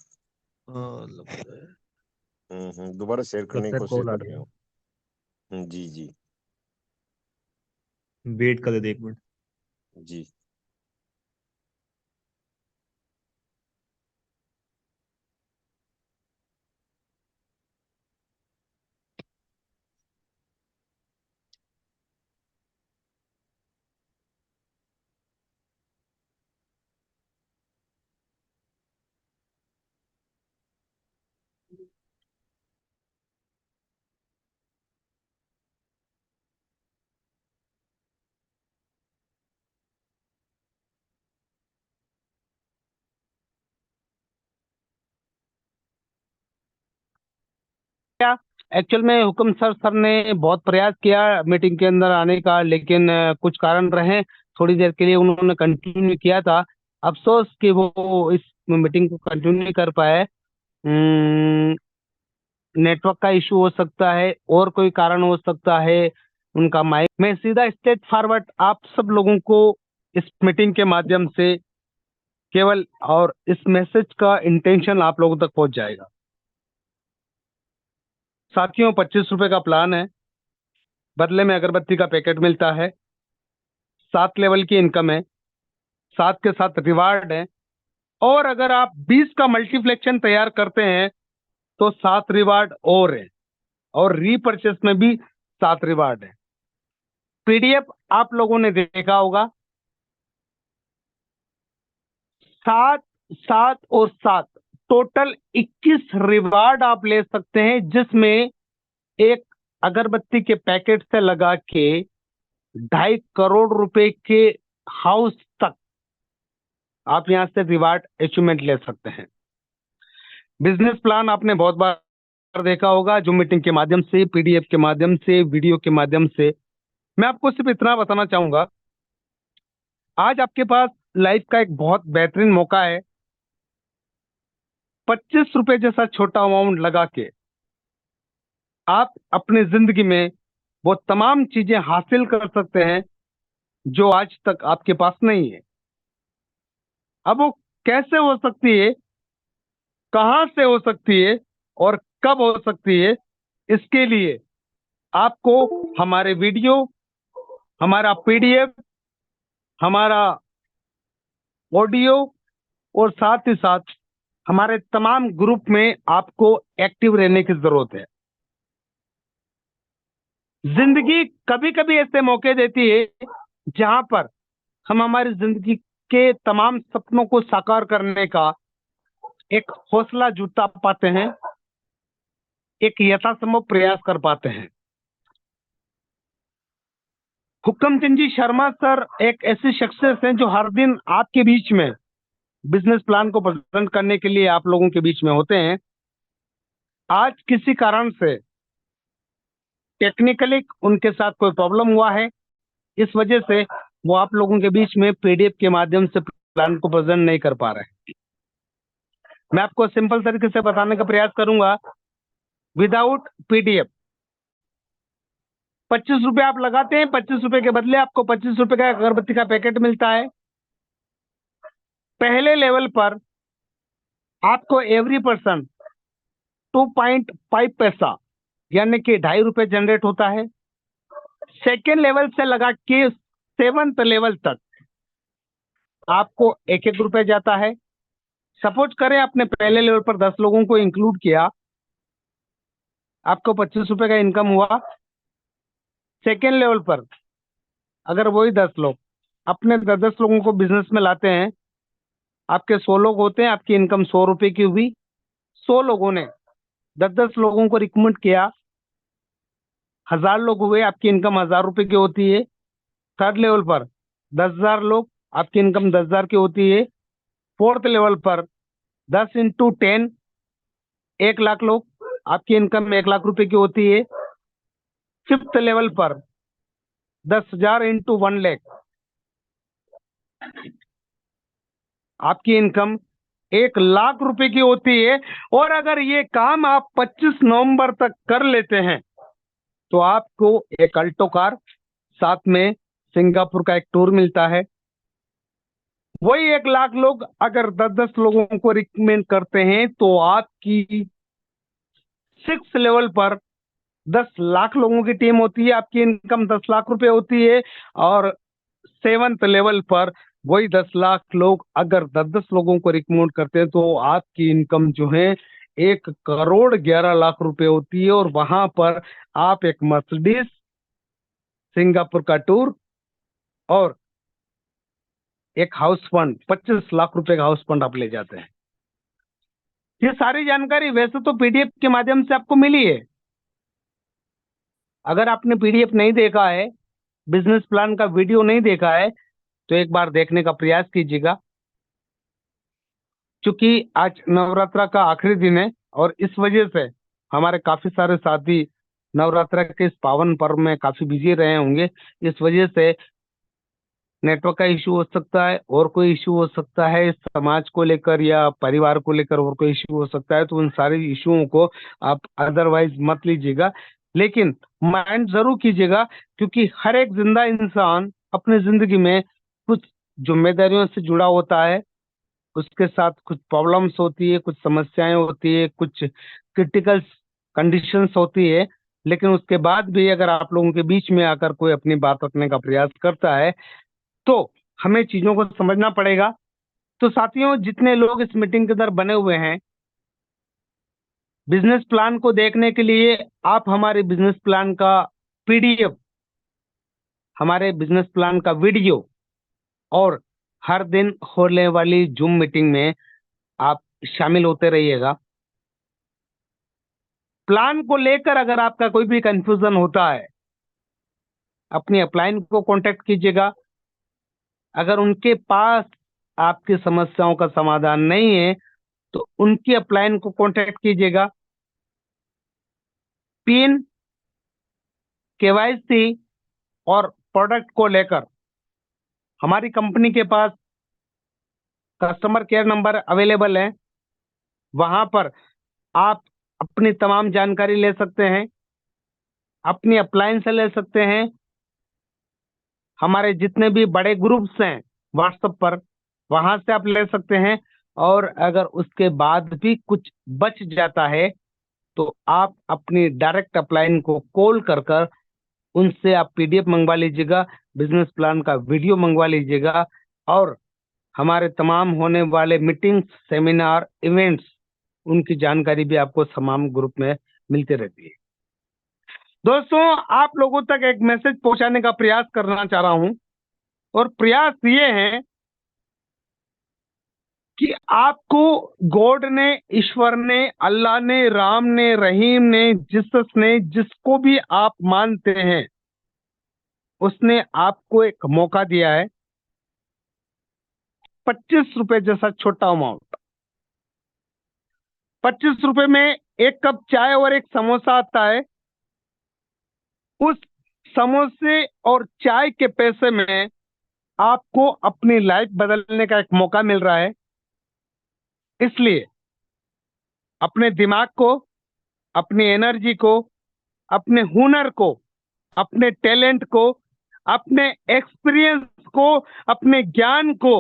दोबारा शेयर करने की लगता है कोशिश कॉल आ कर रहे गया। हो? जी जी। वेट कर लेते 1 मिनट। जी। एक्चुअल में हुक्म सर ने बहुत प्रयास किया मीटिंग के अंदर आने का, लेकिन कुछ कारण रहे, थोड़ी देर के लिए उन्होंने कंटिन्यू किया था। अफसोस कि वो इस मीटिंग को कंटिन्यू नहीं कर पाए। नेटवर्क का इशू हो सकता है और कोई कारण हो सकता है उनका माइक। मैं सीधा स्ट्रेट फॉरवर्ड आप सब लोगों को इस मीटिंग के माध्यम से केवल, और इस मैसेज का इंटेंशन आप लोगों तक पहुंच जाएगा। साथियों, 25 रुपए का प्लान है, बदले में अगरबत्ती का पैकेट मिलता है, 7 लेवल की इनकम है, 7 के साथ रिवार्ड है, और अगर आप 20 का मल्टीप्लेक्शन तैयार करते हैं तो 7 रिवार्ड और है, और रीपर्चेस में भी 7 रिवार्ड है। पीडीएफ आप लोगों ने देखा होगा, 7, 7 और 7 टोटल 21 रिवार्ड आप ले सकते हैं, जिसमें एक अगरबत्ती के पैकेट से लगा के 2.5 करोड़ रुपए के हाउस तक आप यहां से रिवार्ड अचीवमेंट ले सकते हैं। बिजनेस प्लान आपने बहुत बार देखा होगा, जो मीटिंग के माध्यम से, पीडीएफ के माध्यम से, वीडियो के माध्यम से। मैं आपको सिर्फ इतना बताना चाहूंगा, आज आपके पास लाइफ का एक बहुत बेहतरीन मौका है। 25 रुपए जैसा छोटा अमाउंट लगा के आप अपनी जिंदगी में वो तमाम चीजें हासिल कर सकते हैं जो आज तक आपके पास नहीं है। अब वो कैसे हो सकती है, कहां से हो सकती है, और कब हो सकती है, इसके लिए आपको हमारे वीडियो, हमारा पीडीएफ, हमारा ऑडियो, और साथ ही साथ हमारे तमाम ग्रुप में आपको एक्टिव रहने की जरूरत है। जिंदगी कभी कभी ऐसे मौके देती है जहां पर हम हमारी जिंदगी के तमाम सपनों को साकार करने का एक हौसला जुटा पाते हैं, एक यथासंभव प्रयास कर पाते हैं। हुक्मचंद जी शर्मा सर एक ऐसी शख्सियत हैं जो हर दिन आपके बीच में बिजनेस प्लान को प्रेजेंट करने के लिए आप लोगों के बीच में होते हैं। आज किसी कारण से टेक्निकली उनके साथ कोई प्रॉब्लम हुआ है, इस वजह से वो आप लोगों के बीच में पीडीएफ के माध्यम से प्लान को प्रेजेंट नहीं कर पा रहे। मैं आपको सिंपल तरीके से बताने का प्रयास करूंगा। विदाउट पीडीएफ 25 रुपए आप लगाते हैं, 25 रुपए के बदले आपको 25 रुपए का अगरबत्ती का पैकेट मिलता है। पहले लेवल पर आपको एवरी पर्सन 2.5 पैसा यानी कि 2.5 रुपए जनरेट होता है। सेकेंड लेवल से लगा के 7th लेवल तक आपको 1-1 रुपए जाता है। सपोज करें आपने पहले लेवल पर 10 लोगों को इंक्लूड किया, आपको 25 रुपए का इनकम हुआ। सेकेंड लेवल पर अगर वही 10 लोग अपने 10-10 लोगों को बिजनेस में लाते हैं, आपके 100 लोग होते हैं, आपकी इनकम 100 रुपए की हुई। 100 लोगों ने 10-10 लोगों को रिकमेंड किया, 1000 लोग हुए, आपकी इनकम 1000 रुपए की होती है। थर्ड लेवल पर 10,000 लोग, आपकी इनकम 10,000 की होती है। फोर्थ लेवल पर 10 × 10 1 लाख लोग, आपकी इनकम 1 लाख रुपए की होती है। फिफ्थ लेवल पर 10,000 × 1 लाख, आपकी इनकम 1 लाख रुपए की होती है। और अगर ये काम आप 25 नवंबर तक कर लेते हैं तो आपको एक अल्टो कार, साथ में सिंगापुर का एक टूर मिलता है। वही 1 लाख लोग अगर 10-10 लोगों को रिकमेंड करते हैं तो आपकी 6 लेवल पर 10 लाख लोगों की टीम होती है, आपकी इनकम 10 लाख रुपए होती है। और 7th लेवल पर वही 10 लाख लोग अगर 10-10 लोगों को रिकमेंड करते हैं तो आपकी इनकम जो है 1 करोड़ 11 लाख रुपए होती है। और वहां पर आप एक मर्सिडीज, सिंगापुर का टूर और एक हाउस फंड, 25 लाख रुपए का हाउस फंड आप ले जाते हैं। ये सारी जानकारी वैसे तो पीडीएफ के माध्यम से आपको मिली है। अगर आपने पीडीएफ नहीं देखा है, बिजनेस प्लान का वीडियो नहीं देखा है, तो एक बार देखने का प्रयास कीजिएगा। क्योंकि आज नवरात्रा का आखिरी दिन है और इस वजह से हमारे काफी सारे साथी नवरात्रा के इस पावन पर्व में काफी बिजी रहे होंगे। इस वजह से नेटवर्क का इशू हो सकता है, और कोई इशू हो सकता है समाज को लेकर या परिवार को लेकर, और कोई इशू हो सकता है। तो उन सारे इशुओं को आप अदरवाइज मत लीजिएगा, लेकिन माइंड जरूर कीजिएगा। क्योंकि हर एक जिंदा इंसान अपनी जिंदगी में कुछ जिम्मेदारियों से जुड़ा होता है, उसके साथ कुछ प्रॉब्लम्स होती है, कुछ समस्याएं होती है, कुछ क्रिटिकल कंडीशंस होती है। लेकिन उसके बाद भी अगर आप लोगों के बीच में आकर कोई अपनी बात रखने का प्रयास करता है तो हमें चीजों को समझना पड़ेगा। तो साथियों, जितने लोग इस मीटिंग के अंदर बने हुए हैं, बिजनेस प्लान को देखने के लिए आप हमारे बिजनेस प्लान का पीडीएफ, हमारे बिजनेस प्लान का वीडियो और हर दिन होने वाली जूम मीटिंग में आप शामिल होते रहिएगा। प्लान को लेकर अगर आपका कोई भी कंफ्यूजन होता है, अपनी अपलाइन को कांटेक्ट कीजिएगा। अगर उनके पास आपकी समस्याओं का समाधान नहीं है तो उनकी अपलाइन को कांटेक्ट कीजिएगा। पिन, केवाईसी और प्रोडक्ट को लेकर हमारी कंपनी के पास कस्टमर केयर नंबर अवेलेबल है। वहां पर आप अपनी तमाम जानकारी ले सकते हैं, अपनी अपलाइन से ले सकते हैं। हमारे जितने भी बड़े ग्रुप्स हैं व्हाट्सएप पर, वहां से आप ले सकते हैं। और अगर उसके बाद भी कुछ बच जाता है तो आप अपनी डायरेक्ट अपलाइन को कॉल कर कर उनसे आप पीडीएफ मंगवा लीजिएगा, बिजनेस प्लान का वीडियो मंगवा लीजिएगा। और हमारे तमाम होने वाले मीटिंग्स, सेमिनार, इवेंट्स, उनकी जानकारी भी आपको तमाम ग्रुप में मिलती रहती है। दोस्तों, आप लोगों तक एक मैसेज पहुंचाने का प्रयास करना चाह रहा हूं, और प्रयास ये है कि आपको गॉड ने, ईश्वर ने, अल्लाह ने, राम ने, रहीम ने, जीसस ने, जिसको भी आप मानते हैं, उसने आपको एक मौका दिया है। 25 रुपए जैसा छोटा अमाउंट, 25 रुपए में एक कप चाय और एक समोसा आता है। उस समोसे और चाय के पैसे में आपको अपनी लाइफ बदलने का एक मौका मिल रहा है। इसलिए अपने दिमाग को, अपनी एनर्जी को, अपने हुनर को, अपने टैलेंट को, अपने एक्सपीरियंस को, अपने ज्ञान को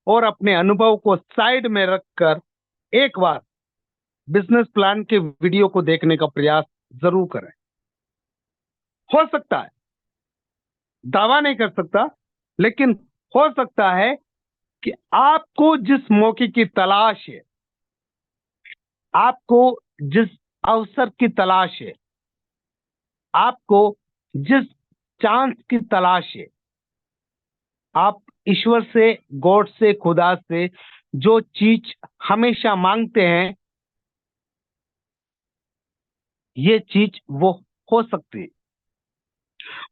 और अपने अनुभव को साइड में रखकर एक बार बिजनेस प्लान के वीडियो को देखने का प्रयास जरूर करें। हो सकता है, दावा नहीं कर सकता, लेकिन हो सकता है कि आपको जिस मौके की तलाश है, आपको जिस अवसर की तलाश है, आपको जिस चांस की तलाश है, आप ईश्वर से, गॉड से, खुदा से जो चीज हमेशा मांगते हैं, ये चीज वो हो सकती है।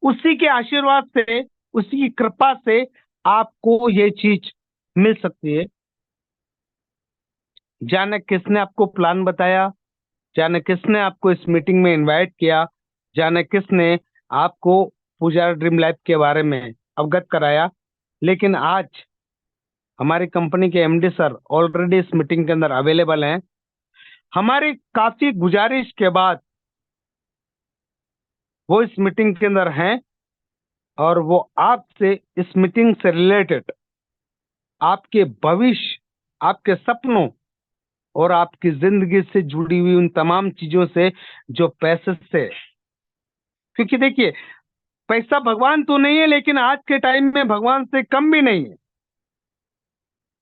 उसी के आशीर्वाद से, उसी की कृपा से आपको ये चीज मिल सकती है। जाने किसने आपको प्लान बताया, जाने किसने आपको इस मीटिंग में इनवाइट किया, जाने किसने आपको पुजारा ड्रीम लाइफ के बारे में अवगत कराया, लेकिन आज हमारी कंपनी के एमडी सर ऑलरेडी इस मीटिंग के अंदर अवेलेबल हैं। हमारी काफी गुजारिश के बाद वो इस मीटिंग के अंदर हैं और वो आपसे इस मीटिंग से रिलेटेड आपके भविष्य, आपके सपनों और आपकी जिंदगी से जुड़ी हुई उन तमाम चीजों से, जो पैसे से, क्योंकि देखिए पैसा भगवान तो नहीं है, लेकिन आज के टाइम में भगवान से कम भी नहीं है।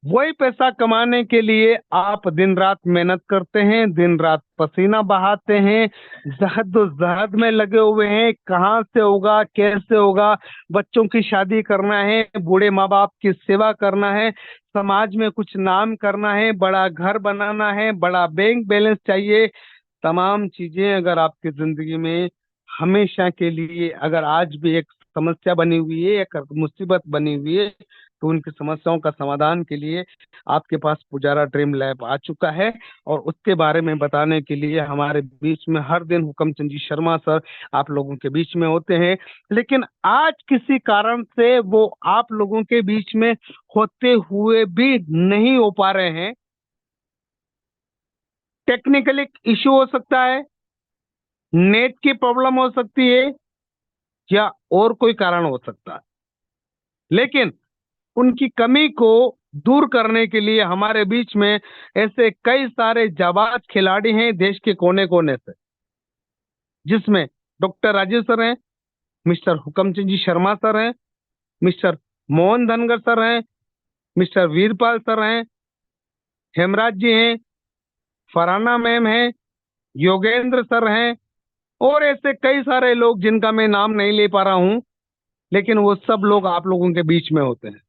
वही पैसा कमाने के लिए आप दिन रात मेहनत करते हैं, दिन रात पसीना बहाते हैं, जहद में लगे हुए हैं। कहाँ से होगा, कैसे होगा, बच्चों की शादी करना है, बूढ़े माँ बाप की सेवा करना है, समाज में कुछ नाम करना है, बड़ा घर बनाना है, बड़ा बैंक बैलेंस चाहिए। तमाम चीजें अगर आपकी जिंदगी में हमेशा के लिए अगर आज भी एक समस्या बनी हुई है, एक मुसीबत बनी हुई है, तो उनकी समस्याओं का समाधान के लिए आपके पास पुजारा ड्रीम लैब आ चुका है। और उसके बारे में बताने के लिए हमारे बीच में हर दिन हुक्मचंद जी शर्मा सर आप लोगों के बीच में होते हैं, लेकिन आज किसी कारण से वो आप लोगों के बीच में होते हुए भी नहीं हो पा रहे हैं। टेक्निकली इश्यू हो सकता है, नेट की प्रॉब्लम हो सकती है, या और कोई कारण हो सकता है, लेकिन उनकी कमी को दूर करने के लिए हमारे बीच में ऐसे कई सारे जाबाज खिलाड़ी हैं देश के कोने कोने से, जिसमें डॉक्टर राजेश सर हैं, मिस्टर हुक्मचंद जी शर्मा सर हैं, मिस्टर मोहन धनगर सर हैं, मिस्टर वीरपाल सर हैं, हेमराज जी हैं, फरहाना मैम हैं, योगेंद्र सर हैं, और ऐसे कई सारे लोग जिनका मैं नाम नहीं ले पा रहा हूं, लेकिन वो सब लोग आप लोगों के बीच में होते हैं।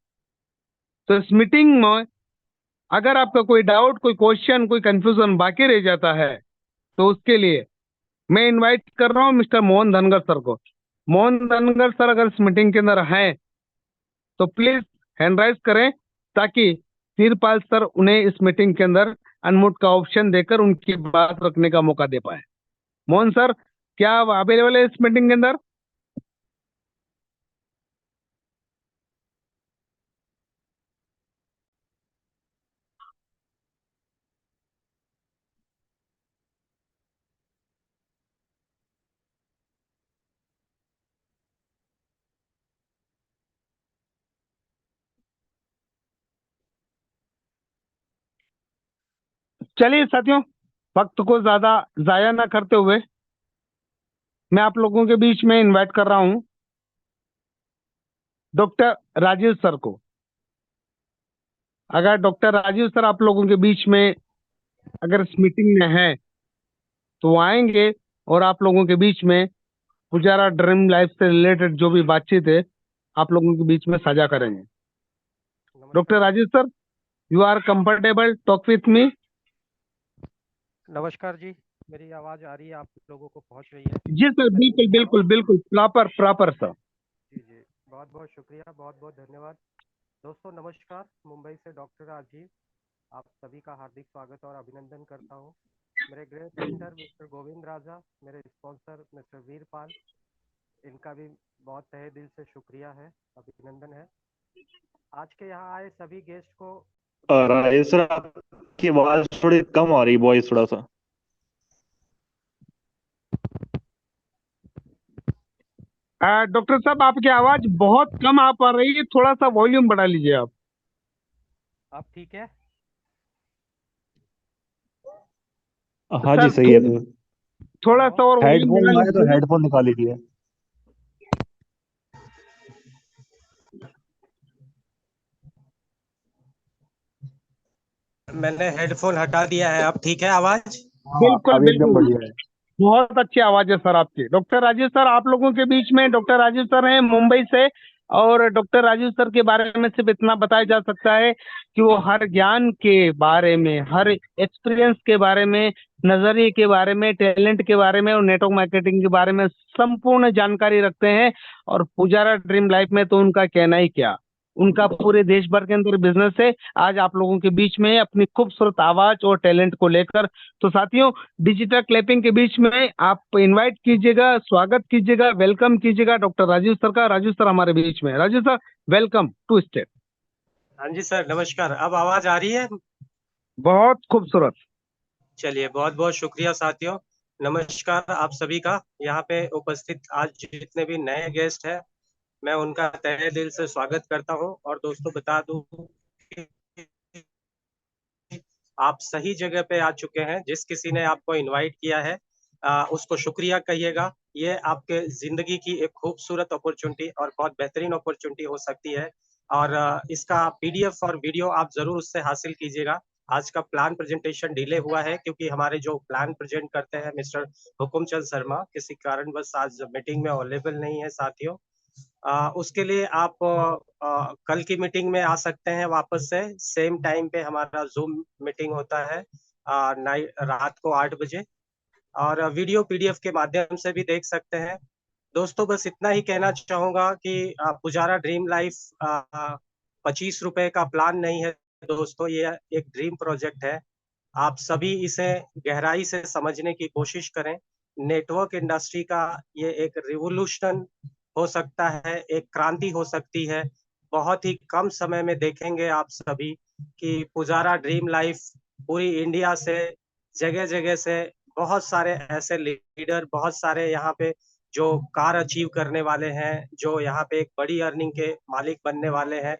तो इस मीटिंग में अगर आपका कोई डाउट, कोई क्वेश्चन, कोई कंफ्यूजन बाकी रह जाता है, तो उसके लिए मैं इनवाइट कर रहा हूं मिस्टर मोहन धनगर सर को। मोहन धनगर सर अगर इस मीटिंग के अंदर हैं तो प्लीज हैंड राइज करें, ताकि वीरपाल सर उन्हें इस मीटिंग के अंदर अनम्यूट का ऑप्शन देकर उनकी बात रखने का मौका दे पाए। मोहन सर, क्या आप अवेलेबल है इस मीटिंग के अंदर? चलिए साथियों, वक्त को ज्यादा जाया ना करते हुए मैं आप लोगों के बीच में इनवाइट कर रहा हूं डॉक्टर राजीव सर को। अगर डॉक्टर राजीव सर आप लोगों के बीच में अगर इस मीटिंग में है तो वो आएंगे और आप लोगों के बीच में पुजारा ड्रीम लाइफ से रिलेटेड जो भी बातचीत है आप लोगों के बीच में साझा करेंगे। Doctor Rajiv sir, you are comfortable talk with me? नमस्कार जी, मेरी आवाज आ रही है, आप लोगों को पहुंच रही है? जी सर, बिल्कुल बिल्कुल बिल्कुल, प्रॉपर प्रॉपर सर। जी जी, बहुत बहुत शुक्रिया, बहुत बहुत धन्यवाद। दोस्तों नमस्कार, मुंबई से डॉक्टर राजीव आप सभी का हार्दिक स्वागत और अभिनंदन करता हूं। मेरे ग्रेट मेंटर मिस्टर गोविंद राजा, मेरे स्पॉन्सर मिस्टर वीरपाल, इनका भी बहुत तहे दिल से शुक्रिया है, अभिनंदन है। आज के यहाँ आए सभी गेस्ट को राजेश सर, आपकी आवाज थोड़ी कम आ रही, वॉइस थोड़ा सा। डॉक्टर साहब, आपकी आवाज बहुत कम आ पा रही है, थोड़ा सा वॉल्यूम बढ़ा लीजिए आप। अब ठीक है? हाँ जी, सर सही है। तो थोड़ा सा और वॉल्यूम हेडफोन बढ़ा लगाए तो लीजिए। हेडफोन निकाल लीजिए। मैंने हेडफोन हटा दिया है, अब ठीक है आवाज? बिल्कुल अब एकदम बिल्कुल। बढ़िया है। बहुत अच्छी आवाज है सर आपकी। डॉक्टर राजीव सर आप लोगों के बीच में डॉक्टर राजीव सर हैं मुंबई से। और डॉक्टर राजीव सर के बारे में सिर्फ इतना बताया जा सकता है कि वो हर ज्ञान के बारे में, हर एक्सपीरियंस के बारे में, नजरिए के बारे में, टैलेंट के बारे में और नेटवर्क मार्केटिंग के बारे में संपूर्ण जानकारी रखते हैं। और पुजारा ड्रीम लाइफ में तो उनका कहना ही क्या, उनका पूरे देश भर के अंदर बिजनेस है। आज आप लोगों के बीच में अपनी खूबसूरत आवाज और टैलेंट को लेकर। तो साथियों, डिजिटल क्लैपिंग के बीच में आप इनवाइट कीजिएगा, स्वागत कीजिएगा, वेलकम कीजिएगा डॉक्टर राजीव सर का। राजीव सर हमारे बीच में। Rajiv sir, welcome to state. हाँ जी सर, नमस्कार। अब आवाज आ रही है? बहुत खूबसूरत। चलिए, बहुत बहुत शुक्रिया साथियों। नमस्कार आप सभी का। यहाँ पे उपस्थित आज जितने भी नए गेस्ट हैं, मैं उनका तहे दिल से स्वागत करता हूँ। और दोस्तों बता दूं कि आप सही जगह पे आ चुके हैं। जिस किसी ने आपको इनवाइट किया है उसको शुक्रिया कहिएगा। ये आपके जिंदगी की एक खूबसूरत अपॉर्चुनिटी और बहुत बेहतरीन अपॉर्चुनिटी हो सकती है। और इसका पीडीएफ और वीडियो आप जरूर उससे हासिल कीजिएगा। आज का प्लान प्रेजेंटेशन डिले हुआ है क्योंकि हमारे जो प्लान प्रेजेंट करते हैं मिस्टर हुकुमचंद शर्मा किसी कारणवश आज मीटिंग में अवेलेबल नहीं है साथियों। उसके लिए आप कल की मीटिंग में आ सकते हैं वापस से। सेम टाइम पे हमारा जूम मीटिंग होता है नाइट रात को 8 बजे। और वीडियो पीडीएफ के माध्यम से भी देख सकते हैं। दोस्तों बस इतना ही कहना चाहूंगा कि पुजारा ड्रीम लाइफ 25 रुपए का प्लान नहीं है दोस्तों, ये एक ड्रीम प्रोजेक्ट है। आप सभी इसे गहराई से समझने की कोशिश करें। नेटवर्क इंडस्ट्री का ये एक रिवोल्यूशन हो सकता है, एक क्रांति हो सकती है। बहुत ही कम समय में देखेंगे आप सभी कि पुजारा ड्रीम लाइफ पूरी इंडिया से, जगह जगह से बहुत सारे ऐसे लीडर, बहुत सारे यहाँ पे जो कार अचीव करने वाले हैं, जो यहाँ पे एक बड़ी अर्निंग के मालिक बनने वाले हैं,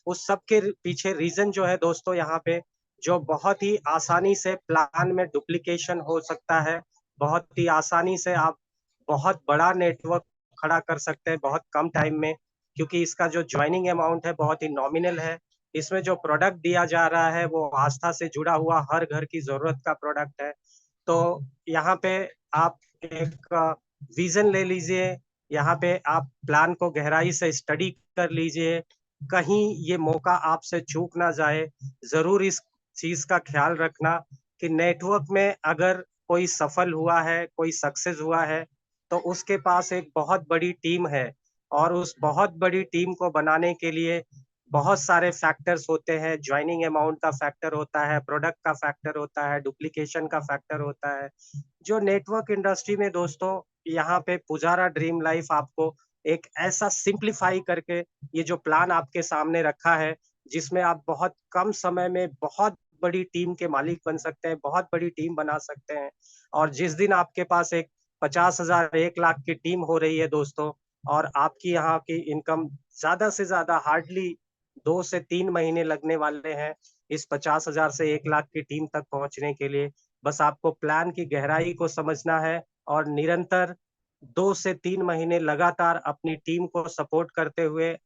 उस सब के पीछे रीजन जो है दोस्तों, यहाँ पे जो बहुत ही आसानी से प्लान में डुप्लीकेशन हो सकता है। बहुत ही आसानी से आप बहुत बड़ा नेटवर्क खड़ा कर सकते हैं बहुत कम टाइम में, क्योंकि इसका जो ज्वाइनिंग अमाउंट है बहुत ही नॉमिनल है। इसमें जो प्रोडक्ट दिया जा रहा है वो आस्था से जुड़ा हुआ हर घर की जरूरत का प्रोडक्ट है। तो यहाँ पे आप एक विजन ले लीजिए, यहाँ पे आप प्लान को गहराई से स्टडी कर लीजिए, कहीं ये मौका आपसे चूक ना जाए। जरूर इस चीज का ख्याल रखना कि नेटवर्क में अगर कोई सफल हुआ है, कोई सक्सेस हुआ है, तो उसके पास एक बहुत बड़ी टीम है। और उस बहुत बड़ी टीम को बनाने के लिए बहुत सारे फैक्टर्स होते हैं। ज्वाइनिंग अमाउंट का फैक्टर होता है, प्रोडक्ट का फैक्टर होता है, डुप्लीकेशन का फैक्टर होता है। जो नेटवर्क इंडस्ट्री में दोस्तों, यहाँ पे पुजारा ड्रीम लाइफ आपको एक ऐसा सिंप्लीफाई करके ये जो प्लान आपके सामने रखा है, जिसमें आप बहुत कम समय में बहुत बड़ी टीम के मालिक बन सकते हैं, बहुत बड़ी टीम बना सकते हैं। और जिस दिन आपके पास एक 50,000 1 लाख की टीम हो रही है दोस्तों, और आपकी यहाँ की इनकम ज्यादा से ज्यादा हार्डली 2 से 3 महीने लगने वाले हैं इस 50,000 से 1 लाख की टीम तक पहुंचने के लिए। बस आपको प्लान की गहराई को समझना है और निरंतर 2 से 3 महीने लगातार अपनी टीम को सपोर्ट करते हुए,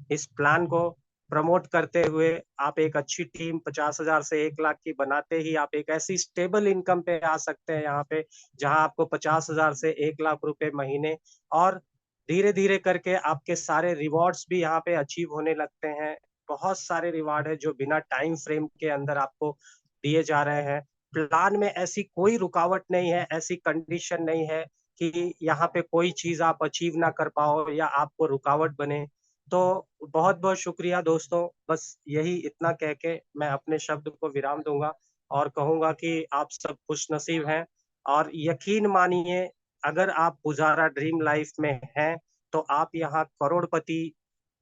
इस प्लान को प्रमोट करते हुए आप एक अच्छी टीम 50,000 से 1 लाख की बनाते ही आप एक ऐसी स्टेबल इनकम पे आ सकते हैं यहाँ पे, जहां आपको 50,000 से 1 लाख रुपए महीने, और धीरे धीरे करके आपके सारे रिवॉर्ड्स भी यहाँ पे अचीव होने लगते हैं। बहुत सारे रिवार्ड है जो बिना टाइम फ्रेम के अंदर आपको दिए जा रहे हैं। प्लान में ऐसी कोई रुकावट नहीं है, ऐसी कंडीशन नहीं है कि यहाँ पे कोई चीज आप अचीव ना कर पाओ या आपको रुकावट बने। तो बहुत बहुत शुक्रिया दोस्तों। बस यही इतना कह के मैं अपने शब्द को विराम दूंगा और कहूंगा कि आप सब खुश नसीब हैं। और यकीन मानिए, अगर आप पुजारा ड्रीम लाइफ में हैं तो आप यहाँ करोड़पति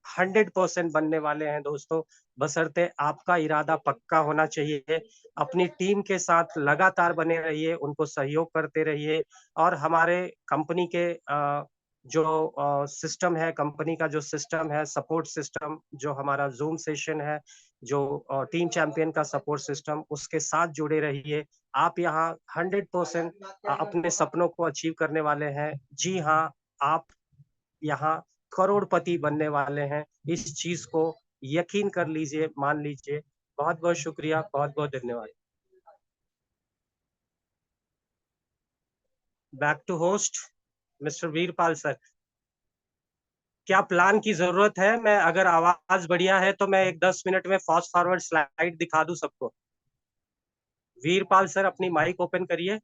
100% बनने वाले हैं दोस्तों। बशर्ते आपका इरादा पक्का होना चाहिए। अपनी टीम के साथ लगातार बने रहिए, उनको सहयोग करते रहिए। और हमारे कंपनी के जो सिस्टम है, कंपनी का जो सिस्टम है, सपोर्ट सिस्टम, जो हमारा जूम सेशन है, जो टीम चैंपियन का सपोर्ट सिस्टम, उसके साथ जुड़े रहिए। आप यहाँ 100% अपने सपनों को अचीव करने वाले हैं। जी हाँ, आप यहाँ करोड़पति बनने वाले हैं। इस चीज को यकीन कर लीजिए, मान लीजिए। बहुत बहुत शुक्रिया, बहुत बहुत धन्यवाद। Back to host mister Veerpal sir. क्या प्लान की जरूरत है? मैं अगर आवाज बढ़िया है तो मैं एक 10 मिनट में फास्ट फॉरवर्ड स्लाइड दिखा दूं सबको। वीरपाल सर अपनी माइक ओपन करिए।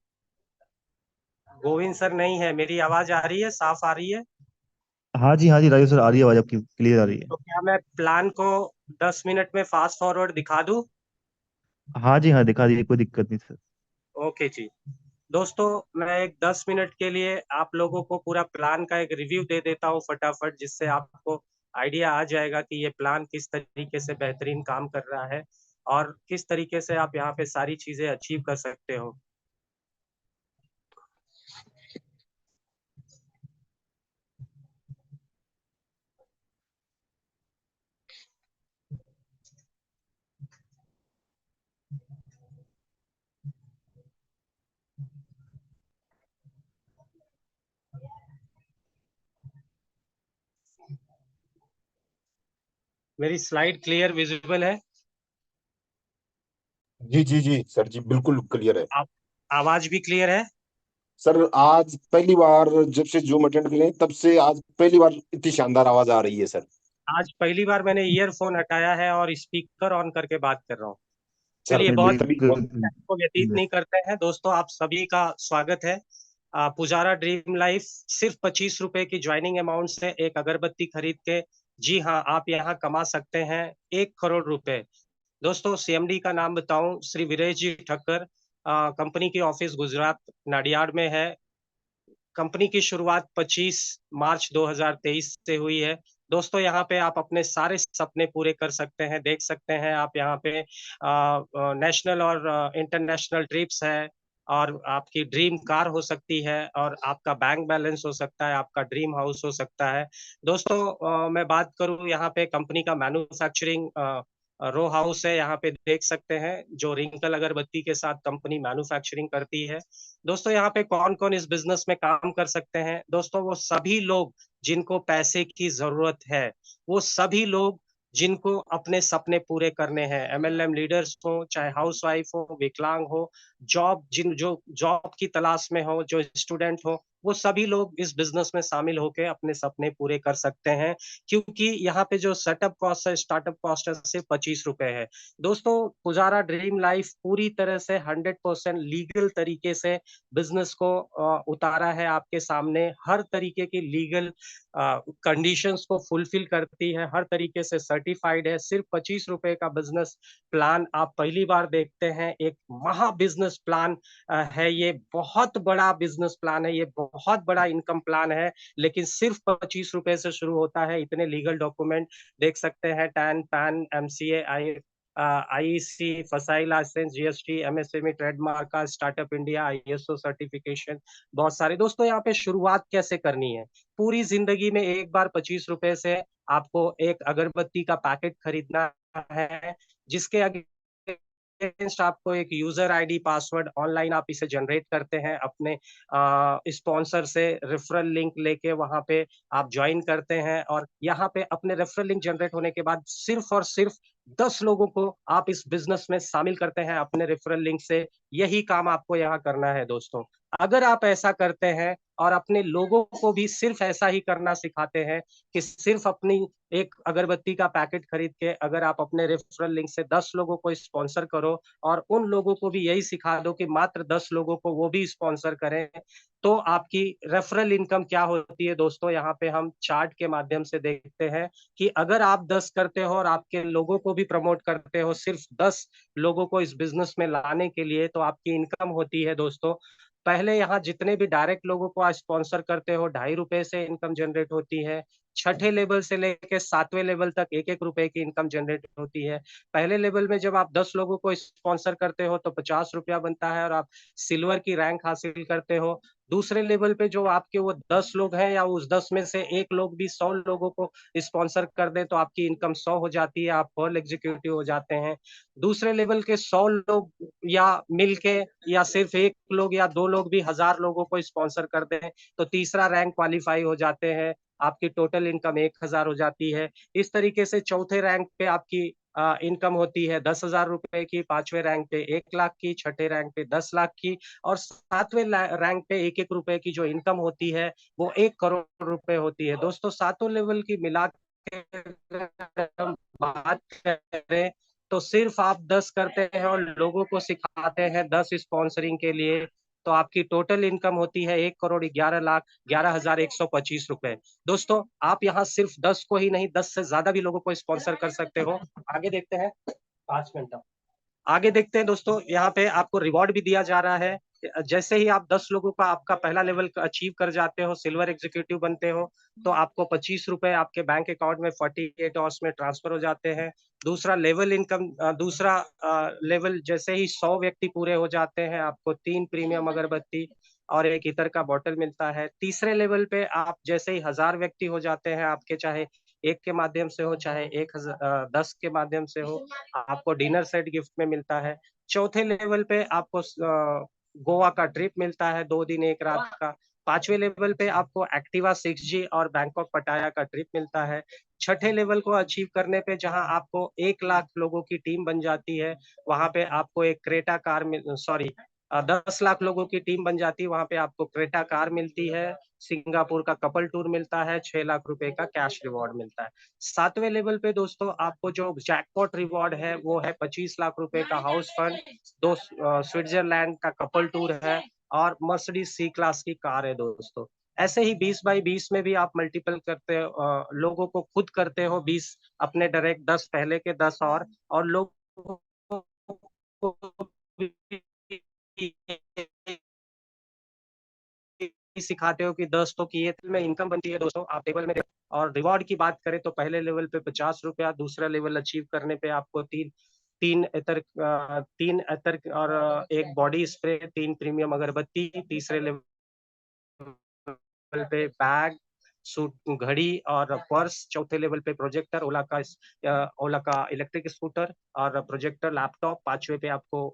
गोविंद सर नहीं है। मेरी आवाज आ रही है? साफ आ रही है? हाँ जी राजू सर, आ रही है आवाज आपकी, क्लियर आ रही है। तो क्या मैं प्लान को 10 मिनट में फास्ट फॉरवर्ड दिखा दूं? हाँ जी हाँ, दिखा दीजिए, कोई दिक्कत नहीं सर। ओके जी। दोस्तों, मैं एक 10 मिनट के लिए आप लोगों को पूरा प्लान का एक रिव्यू दे देता हूँ फटाफट, जिससे आपको आइडिया आ जाएगा कि ये प्लान किस तरीके से बेहतरीन काम कर रहा है और किस तरीके से आप यहाँ पे सारी चीजें अचीव कर सकते हो। मेरी स्लाइड क्लियर विजिबल है? जी सर जी, बिल्कुल क्लियर है। आप आवाज भी क्लियर है? सर आज पहली बार जब से जूम अटेंड करें तब से आज पहली बार इतनी शानदार आवाज आ रही है सर। आज पहली बार मैंने ईयरफोन हटाया है और स्पीकर ऑन करके बात कर रहा हूँ। सर चलिए, मेरी बहुत भी टाइम को व्यतीत नहीं करते हैं दोस्तों, आप सभी का स्वागत है। पुजारा ड्रीम लाइफ सिर्फ 25 रुपए की ज्वाइनिंग अमाउंट से एक अगरबत्ती खरीद के, जी हाँ, आप यहाँ कमा सकते हैं 1 करोड़ रुपए। दोस्तों, सीएमडी का नाम बताऊं, श्री वीरेश जी ठक्कर। कंपनी की ऑफिस गुजरात नाडियाड में है। कंपनी की शुरुआत 25 मार्च 2023 से हुई है। दोस्तों, यहाँ पे आप अपने सारे सपने पूरे कर सकते हैं। देख सकते हैं आप यहाँ पे नेशनल और इंटरनेशनल ट्रिप्स है, और आपकी ड्रीम कार हो सकती है, और आपका बैंक बैलेंस हो सकता है, आपका ड्रीम हाउस हो सकता है। दोस्तों, मैं बात करूँ यहाँ पे कंपनी का मैन्युफैक्चरिंग रो हाउस है। यहाँ पे देख सकते हैं जो रिंकल अगरबत्ती के साथ कंपनी मैन्युफैक्चरिंग करती है। दोस्तों, यहाँ पे कौन कौन इस बिजनेस में काम कर सकते हैं? दोस्तों, वो सभी लोग जिनको पैसे की जरूरत है, वो सभी लोग जिनको अपने सपने पूरे करने हैं, एमएलएम लीडर्स हो, चाहे हाउसवाइफ हो, विकलांग हो, जो जॉब की तलाश में हो, जो स्टूडेंट हो, वो सभी लोग इस बिजनेस में शामिल होकर अपने सपने पूरे कर सकते हैं। क्योंकि यहाँ पे जो सेटअप कॉस्ट है, स्टार्टअप कॉस्ट है, सिर्फ 25 रुपए है। दोस्तों, पुजारा ड्रीम लाइफ पूरी तरह से 100% लीगल तरीके से बिजनेस को उतारा है आपके सामने। हर तरीके की लीगल कंडीशंस को फुलफिल करती है, हर तरीके से सर्टिफाइड है। सिर्फ 25 रुपए का बिजनेस प्लान आप पहली बार देखते हैं। एक महा बिजनेस प्लान है ये, बहुत बड़ा बिजनेस प्लान है ये, बहुत बड़ा इनकम प्लान है, लेकिन सिर्फ 25 रुपए से शुरू होता है। इतने लीगल डॉक्यूमेंट देख सकते हैं, टैन पैन एमसीए आईईसी, फसाई लाइसेंस, जीएसटी, एमएसएमई, ट्रेडमार्क का, स्टार्टअप इंडिया, आईएसओ सर्टिफिकेशन, बहुत सारे। दोस्तों, यहाँ पे शुरुआत कैसे करनी है? पूरी जिंदगी में एक बार 25 रुपए से आपको एक अगरबत्ती का पैकेट खरीदना है, जिसके अगेंस्ट आपको एक यूजर आईडी पासवर्ड ऑनलाइन आप इसे जनरेट करते हैं अपने स्पॉन्सर से, रेफरल लिंक लेके वहां पे आप ज्वाइन करते हैं, और यहाँ पे अपने रेफरल लिंक जनरेट होने के बाद सिर्फ और सिर्फ 10 लोगों को आप इस बिजनेस में शामिल करते हैं अपने रेफरल लिंक से। यही काम आपको यहाँ करना है दोस्तों। अगर आप ऐसा करते हैं और अपने लोगों को भी सिर्फ ऐसा ही करना सिखाते हैं कि सिर्फ अपनी एक अगरबत्ती का पैकेट खरीद के अगर आप अपने रेफरल लिंक से 10 लोगों को स्पॉन्सर करो, और उन लोगों को भी यही सिखा दो कि मात्र 10 लोगों को वो भी स्पॉन्सर करें, तो आपकी रेफरल इनकम क्या होती है दोस्तों? यहाँ पे हम चार्ट के माध्यम से देखते हैं कि अगर आप 10 करते हो और आपके लोगों को भी प्रमोट करते हो, सिर्फ 10 लोगों को इस बिजनेस में लाने के लिए, तो आपकी इनकम होती है दोस्तों। पहले यहाँ जितने भी डायरेक्ट लोगों को स्पॉन्सर करते हो, ₹2.5 से इनकम जनरेट होती है। छठे लेवल से लेके 7वें लेवल तक 1-1 रुपए की इनकम जनरेट होती है। पहले लेवल में जब आप 10 लोगों को स्पॉन्सर करते हो तो ₹50 बनता है, और आप सिल्वर की रैंक हासिल करते हो। दूसरे लेवल पे जो आपके वो 10 लोग हैं, या उस 10 में से एक लोग भी 100 लोगों को स्पॉन्सर कर दे, तो आपकी इनकम 100 हो जाती है, आप पर्ल एग्जीक्यूटिव हो जाते हैं। दूसरे लेवल के 100 लोग या मिलके, या सिर्फ एक लोग या दो लोग भी 1000 लोगों को स्पॉन्सर कर दें, तो तीसरा रैंक क्वालिफाई हो जाते हैं, आपकी टोटल इनकम 1000 हो जाती है। इस तरीके से चौथे रैंक पे आपकी इनकम होती है 10,000 रुपए की, 5वें रैंक पे 1 लाख की, छठे रैंक पे 10 लाख की और 7वें रैंक पे 1-1 रुपए की जो इनकम होती है वो 1 करोड़ रुपए होती है। दोस्तों सातों लेवल की मिला के अगर हम बात करें तो सिर्फ आप 10 करते हैं और लोगों को सिखाते हैं 10 स्पॉन्सरिंग के लिए, तो आपकी टोटल इनकम होती है 1,11,11,125 रुपए। दोस्तों आप यहाँ सिर्फ 10 को ही नहीं 10 से ज्यादा भी लोगों को स्पॉन्सर कर सकते हो। आगे देखते हैं, 5 मिनट आगे देखते हैं दोस्तों, यहाँ पे आपको रिवॉर्ड भी दिया जा रहा है। जैसे ही आप 10 लोगों का आपका पहला लेवल अचीव कर जाते हो, सिल्वर एग्जीक्यूटिव बनते हो, तो आपको 25 रुपए आपके बैंक अकाउंट में 48 आवर्स में ट्रांसफर हो जाते हैं। दूसरा लेवल इनकम, दूसरा लेवल जैसे ही 100 व्यक्ति पूरे हो जाते हैं, आपको 3 प्रीमियम अगरबत्ती और एक इतर का बॉटल मिलता है। तीसरे लेवल पे आप जैसे ही 1000 व्यक्ति हो जाते हैं, आपके चाहे एक के माध्यम से हो चाहे 10 के माध्यम से हो, आपको डिनर सेट गिफ्ट में मिलता है। चौथे लेवल पे आपको गोवा का ट्रिप मिलता है 2 दिन 1 रात का। 5वें लेवल पे आपको एक्टिवा 6G और बैंकॉक पटाया का ट्रिप मिलता है। छठे लेवल को अचीव करने पे जहां आपको 1 लाख लोगों की टीम बन जाती है, वहां पे आपको एक क्रेटा कार 10 लाख लोगों की टीम बन जाती है, वहां पे आपको क्रेटा कार मिलती है, सिंगापुर का कपल टूर मिलता है, 6 लाख रुपए का कैश रिवॉर्ड मिलता है। 7वें लेवल पे दोस्तों आपको जो जैकपॉट रिवॉर्ड है वो है 25 लाख रुपए का हाउस फंड, 2 स्विट्जरलैंड का कपल टूर है और मर्सिडीज सी क्लास की कार है दोस्तों। ऐसे ही 20 बाई 20 में भी आप मल्टीपल करते हो, लोगों को खुद करते हो 20 अपने डायरेक्ट, 10 पहले के 10 और लोगों को सिखाते हो कि 10 तो किए में इनकम बनती है दोस्तों, आप टेबल में और रिवॉर्ड की बात करें तो पहले लेवल पे 50 रुपया, दूसरा लेवल अचीव करने पे आपको तीन अतर और एक बॉडी स्प्रे, 3 प्रीमियम अगरबत्ती, तीसरे लेवल पे बैग, सूट, घड़ी और पर्स, चौथे लेवल पे प्रोजेक्टर, ओला का इलेक्ट्रिक स्कूटर और प्रोजेक्टर लैपटॉप, 5वें पे आपको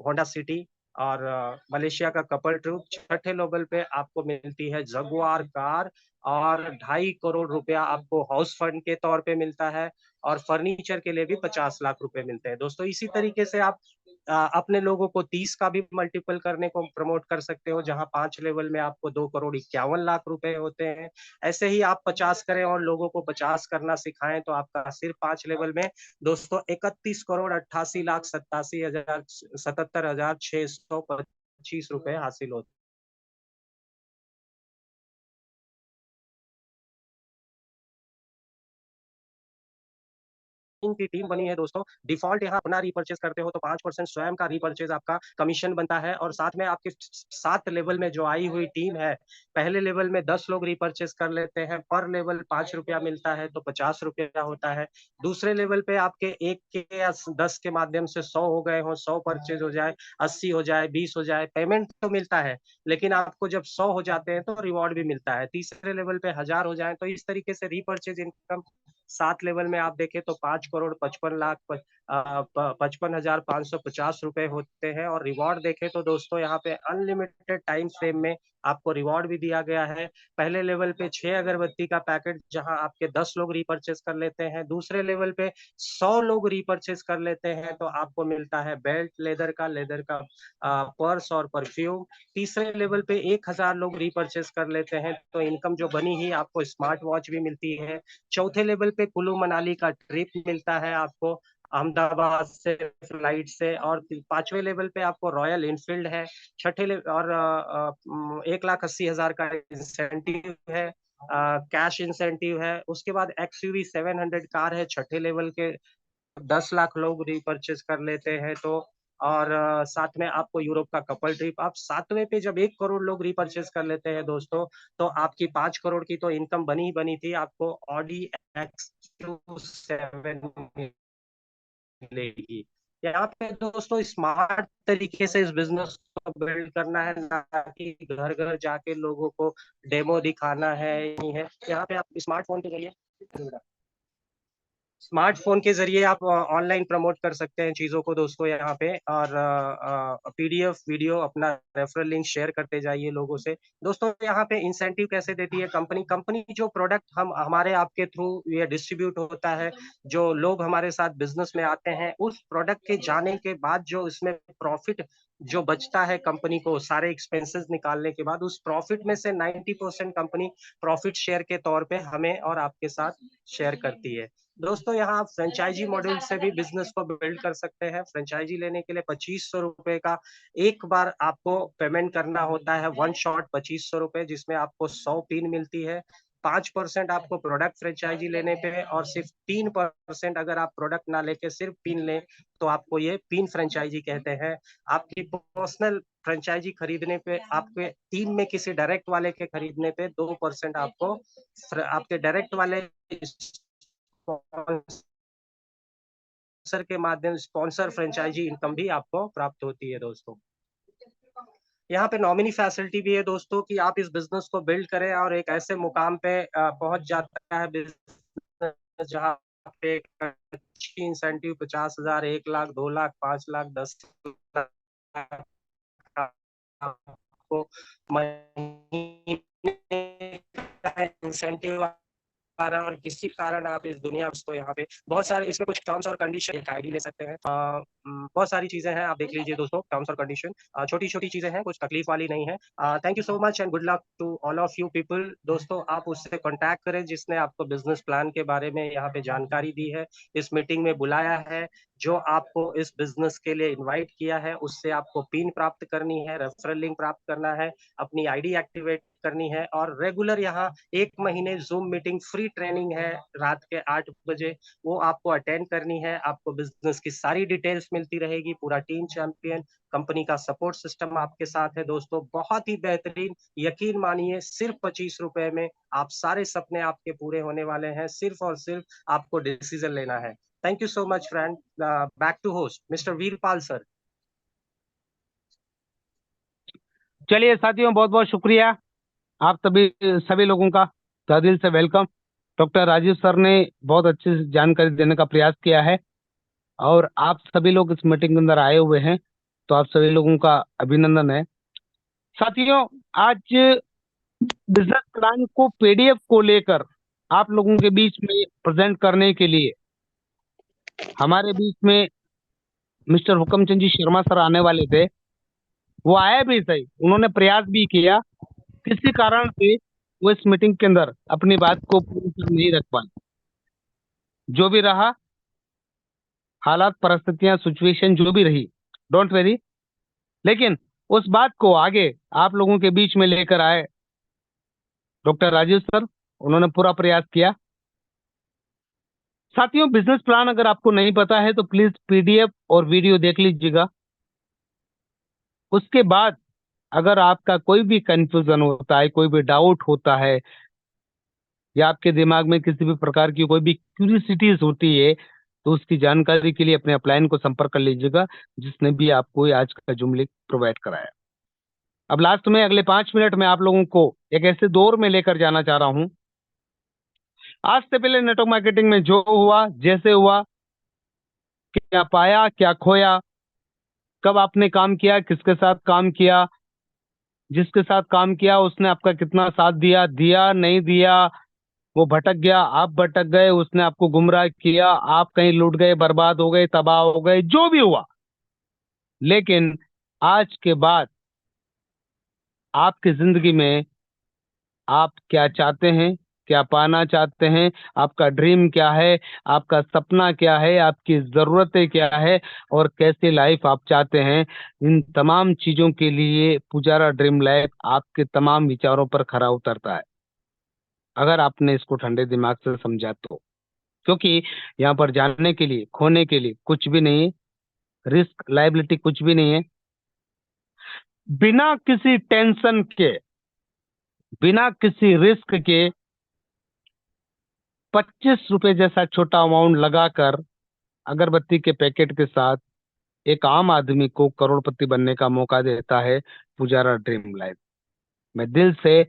होंडा सिटी और मलेशिया का कपल ट्रिप, छठे लेवल पे आपको मिलती है जगुआर कार और 2.5 करोड़ रुपया आपको हाउस फंड के तौर पे मिलता है और फर्नीचर के लिए भी 50 लाख रुपए मिलते हैं दोस्तों। इसी तरीके से आप अपने लोगों को 30 का भी मल्टीपल करने को प्रमोट कर सकते हो, जहां 5 लेवल में आपको 2,51 करोड़ रुपए होते हैं। ऐसे ही आप 50 करें और लोगों को 50 करना सिखाएं तो आपका सिर्फ 5 लेवल में दोस्तों 31,88,87,625 रुपए हासिल होते हैं। की टीम बनी है दोस्तों। डिफॉल्ट यहाँ अपना रिपर्चेज करते हो तो 5% स्वयं का रिपर्चेज आपका कमीशन बनता है और साथ में आपके 7 लेवल में जो आई हुई टीम है, पहले लेवल में 10 लोग रिपर्चेज कर लेते हैं, पर लेवल 5 रुपया मिलता है तो 50 रुपया होता है। दूसरे लेवल पे आपके 1 के या 10 के माध्यम से 100 हो गए हो, 100 परचेज हो जाए, 80 हो जाए, 20 हो जाए, पेमेंट तो मिलता है, लेकिन आपको जब 100 हो जाते हैं तो रिवॉर्ड भी मिलता है। तीसरे लेवल पे 1000 हो जाए तो इस तरीके से रिपर्चेज इनकम 7 लेवल में आप देखें तो 5,55,00,000 55,550 रुपए होते हैं और रिवॉर्ड देखें तो दोस्तों यहाँ पे अनलिमिटेड टाइम फ्रेम में आपको रिवॉर्ड भी दिया गया है। पहले लेवल पे 6 अगरबत्ती का पैकेट जहां आपके 10 लोग रिपर्चेस कर लेते हैं, दूसरे लेवल पे 100 लोग रिपर्चेस कर लेते हैं तो आपको मिलता है बेल्ट, लेदर का पर्स और परफ्यूम। तीसरे लेवल पे 1000 लोग रिपर्चेस कर लेते हैं तो इनकम जो बनी ही आपको स्मार्ट वॉच भी मिलती है। चौथे लेवल पे कुल्लू मनाली का ट्रिप मिलता है आपको अहमदाबाद से फ्लाइट से और 5वें लेवल पे आपको रॉयल इनफील्ड है। छठे लेवल और 1,80,000 का इंसेंटिव है, कैश इंसेंटिव है। उसके बाद XUV 700 कार है छठे लेवल के, 10 लाख लोग रिपर्चेस कर लेते हैं तो और साथ में आपको यूरोप का कपल ट्रिप। आप 7वें पे जब 1 करोड़ लोग रिपर्चेस कर लेते हैं दोस्तों तो आपकी 5 करोड़ की तो इनकम बनी ही बनी थी, आपको ऑडी XQ7 मिलेगी। यहाँ पे दोस्तों स्मार्ट तरीके से इस बिजनेस को बिल्ड करना है, ना कि घर घर जाके लोगों को डेमो दिखाना है। नहीं है यहाँ पे आप स्मार्टफोन के जरिए स्मार्टफोन के जरिए आप ऑनलाइन प्रमोट कर सकते हैं चीजों को दोस्तों यहाँ पे, और पीडीएफ वीडियो अपना रेफरल लिंक शेयर करते जाइए लोगों से। दोस्तों यहाँ पे इंसेंटिव कैसे देती है कंपनी? कंपनी जो प्रोडक्ट हम हमारे आपके थ्रू ये डिस्ट्रीब्यूट होता है, जो लोग हमारे साथ बिजनेस में आते हैं, उस प्रोडक्ट के जाने के बाद जो इसमें प्रॉफिट जो बचता है कंपनी को, सारे एक्सपेंसेस निकालने के बाद, उस प्रॉफिट में से 90% कंपनी प्रॉफिट शेयर के तौर पे हमें और आपके साथ शेयर करती है। दोस्तों यहाँ आप फ्रेंचाइजी मॉडल से भी बिजनेस को बिल्ड कर सकते हैं। फ्रेंचाइजी लेने के लिए 2500 रुपए का एक बार आपको पेमेंट करना होता है, वन शॉट 2500 रुपए, जिसमें आपको 100 पिन मिलती है। 5% आपको प्रोडक्ट फ्रेंचाइजी लेने पे, और सिर्फ 3% अगर आप प्रोडक्ट ना लेके सिर्फ पिन लें तो आपको ये पिन फ्रेंचाइजी कहते हैं। आपकी पर्सनल फ्रेंचाइजी खरीदने पे, आपके टीम में किसी डायरेक्ट वाले के खरीदने पे 2% आपको आपके डायरेक्ट वाले स्पॉन्सर के माध्यम स्पॉन्सर फ्रेंचाइजी इनकम भी आपको प्राप्त होती है दोस्तों। यहाँ पे नॉमिनी फैसिलिटी भी है दोस्तों, कि आप इस बिजनेस को बिल्ड करें और एक ऐसे मुकाम पे पहुंच जाता है बिजनेस जहाँ पे अच्छी इंसेंटिव 50,000, 1 लाख, 2 लाख, 5 लाख, 10 लाख आपको महीने का इंसेंटिव आ रहा है, और किसी कारण आप इस दुनिया को यहाँ पे बहुत सारे इसमें कुछ टर्म्स और कंडीशन, एक आईडी ले सकते हैं, बहुत सारी चीजें हैं, आप देख लीजिए दोस्तों टर्म्स और कंडीशन, छोटी छोटी चीजें हैं, कुछ तकलीफ वाली नहीं है। Thank you so much and good luck to all of you people. दोस्तों आप उससे कॉन्टैक्ट करें जिसने आपको बिजनेस प्लान के बारे में यहाँ पे जानकारी दी है, इस मीटिंग में बुलाया है, जो आपको इस बिजनेस के लिए इन्वाइट किया है, उससे आपको पिन प्राप्त करनी है, रेफरल लिंक प्राप्त करना है, अपनी आईडी एक्टिवेट करनी है, और रेगुलर यहाँ 1 महीने जूम मीटिंग फ्री ट्रेनिंग है रात के 8 बजे, वो आपको अटेंड करनी है। आपको बिजनेस की सारी डिटेल्स मिलती रहेगी, पूरा टीम चैंपियन, कंपनी का सपोर्ट सिस्टम आपके साथ है दोस्तों, बहुत ही बेहतरीन। यकीन मानिए सिर्फ 25 रुपए में आप सारे सपने आपके पूरे होने वाले हैं, सिर्फ और सिर्फ आपको डिसीजन लेना है। Thank you so much friend. Back to host mister Veerpal sir. चलिए साथियों, बहुत बहुत शुक्रिया आप सभी लोगों का तहे दिल से वेलकम। डॉक्टर राजीव सर ने बहुत अच्छी जानकारी देने का प्रयास किया है, और आप सभी लोग इस मीटिंग के अंदर आए हुए हैं, तो आप सभी लोगों का अभिनंदन है। साथियों, आज बिजनेस प्लान को पीडीएफ को लेकर आप लोगों के बीच में प्रेजेंट करने के लिए हमारे बीच में मिस्टर हुकमचंद जी शर्मा सर आने वाले थे। वो आए भी सही, उन्होंने प्रयास भी किया, किसी कारण से वो इस मीटिंग के अंदर अपनी बात को पूरी तरह नहीं रख पाए। जो भी रहा, हालात, परिस्थितियां, सिचुएशन जो भी रही, डोंट वेरी, लेकिन उस बात को आगे आप लोगों के बीच में लेकर आए डॉक्टर राजीव सर। उन्होंने पूरा प्रयास किया। साथियों, बिजनेस प्लान अगर आपको नहीं पता है तो प्लीज पीडीएफ और वीडियो देख लीजिएगा। उसके बाद अगर आपका कोई भी कंफ्यूजन होता है, कोई भी डाउट होता है, या आपके दिमाग में किसी भी प्रकार की कोई भी क्यूरियोसिटीज होती है, तो उसकी जानकारी के लिए अपने अपलाइन को संपर्क कर लीजिएगा, जिसने भी आपको आज का जूम लिंक प्रोवाइड कराया। अब लास्ट में अगले 5 मिनट में आप लोगों को एक ऐसे दौर में लेकर जाना चाह रहा हूं। आज से पहले नेटवर्क मार्केटिंग में जो हुआ, जैसे हुआ, क्या पाया, क्या खोया, कब आपने काम किया, किसके साथ काम किया, जिसके साथ काम किया उसने आपका कितना साथ दिया, दिया नहीं दिया, वो भटक गया, आप भटक गए, उसने आपको गुमराह किया, आप कहीं लूट गए, बर्बाद हो गए, तबाह हो गए, जो भी हुआ, लेकिन आज के बाद आपकी जिंदगी में आप क्या चाहते हैं, क्या पाना चाहते हैं, आपका ड्रीम क्या है, आपका सपना क्या है, आपकी जरूरतें क्या है, और कैसे लाइफ आप चाहते हैं, इन तमाम चीजों के लिए पुजारा ड्रीम लाइफ आपके तमाम विचारों पर खरा उतरता है, अगर आपने इसको ठंडे दिमाग से समझा तो। क्योंकि यहाँ पर जानने के लिए, खोने के लिए कुछ भी नहीं है, रिस्क लायबिलिटी कुछ भी नहीं है। बिना किसी टेंशन के, बिना किसी रिस्क के 25 रुपए जैसा छोटा अमाउंट लगाकर अगरबत्ती के पैकेट के साथ एक आम आदमी को करोड़पति बनने का मौका देता है पुजारा ड्रीम लाइफ। मैं दिल से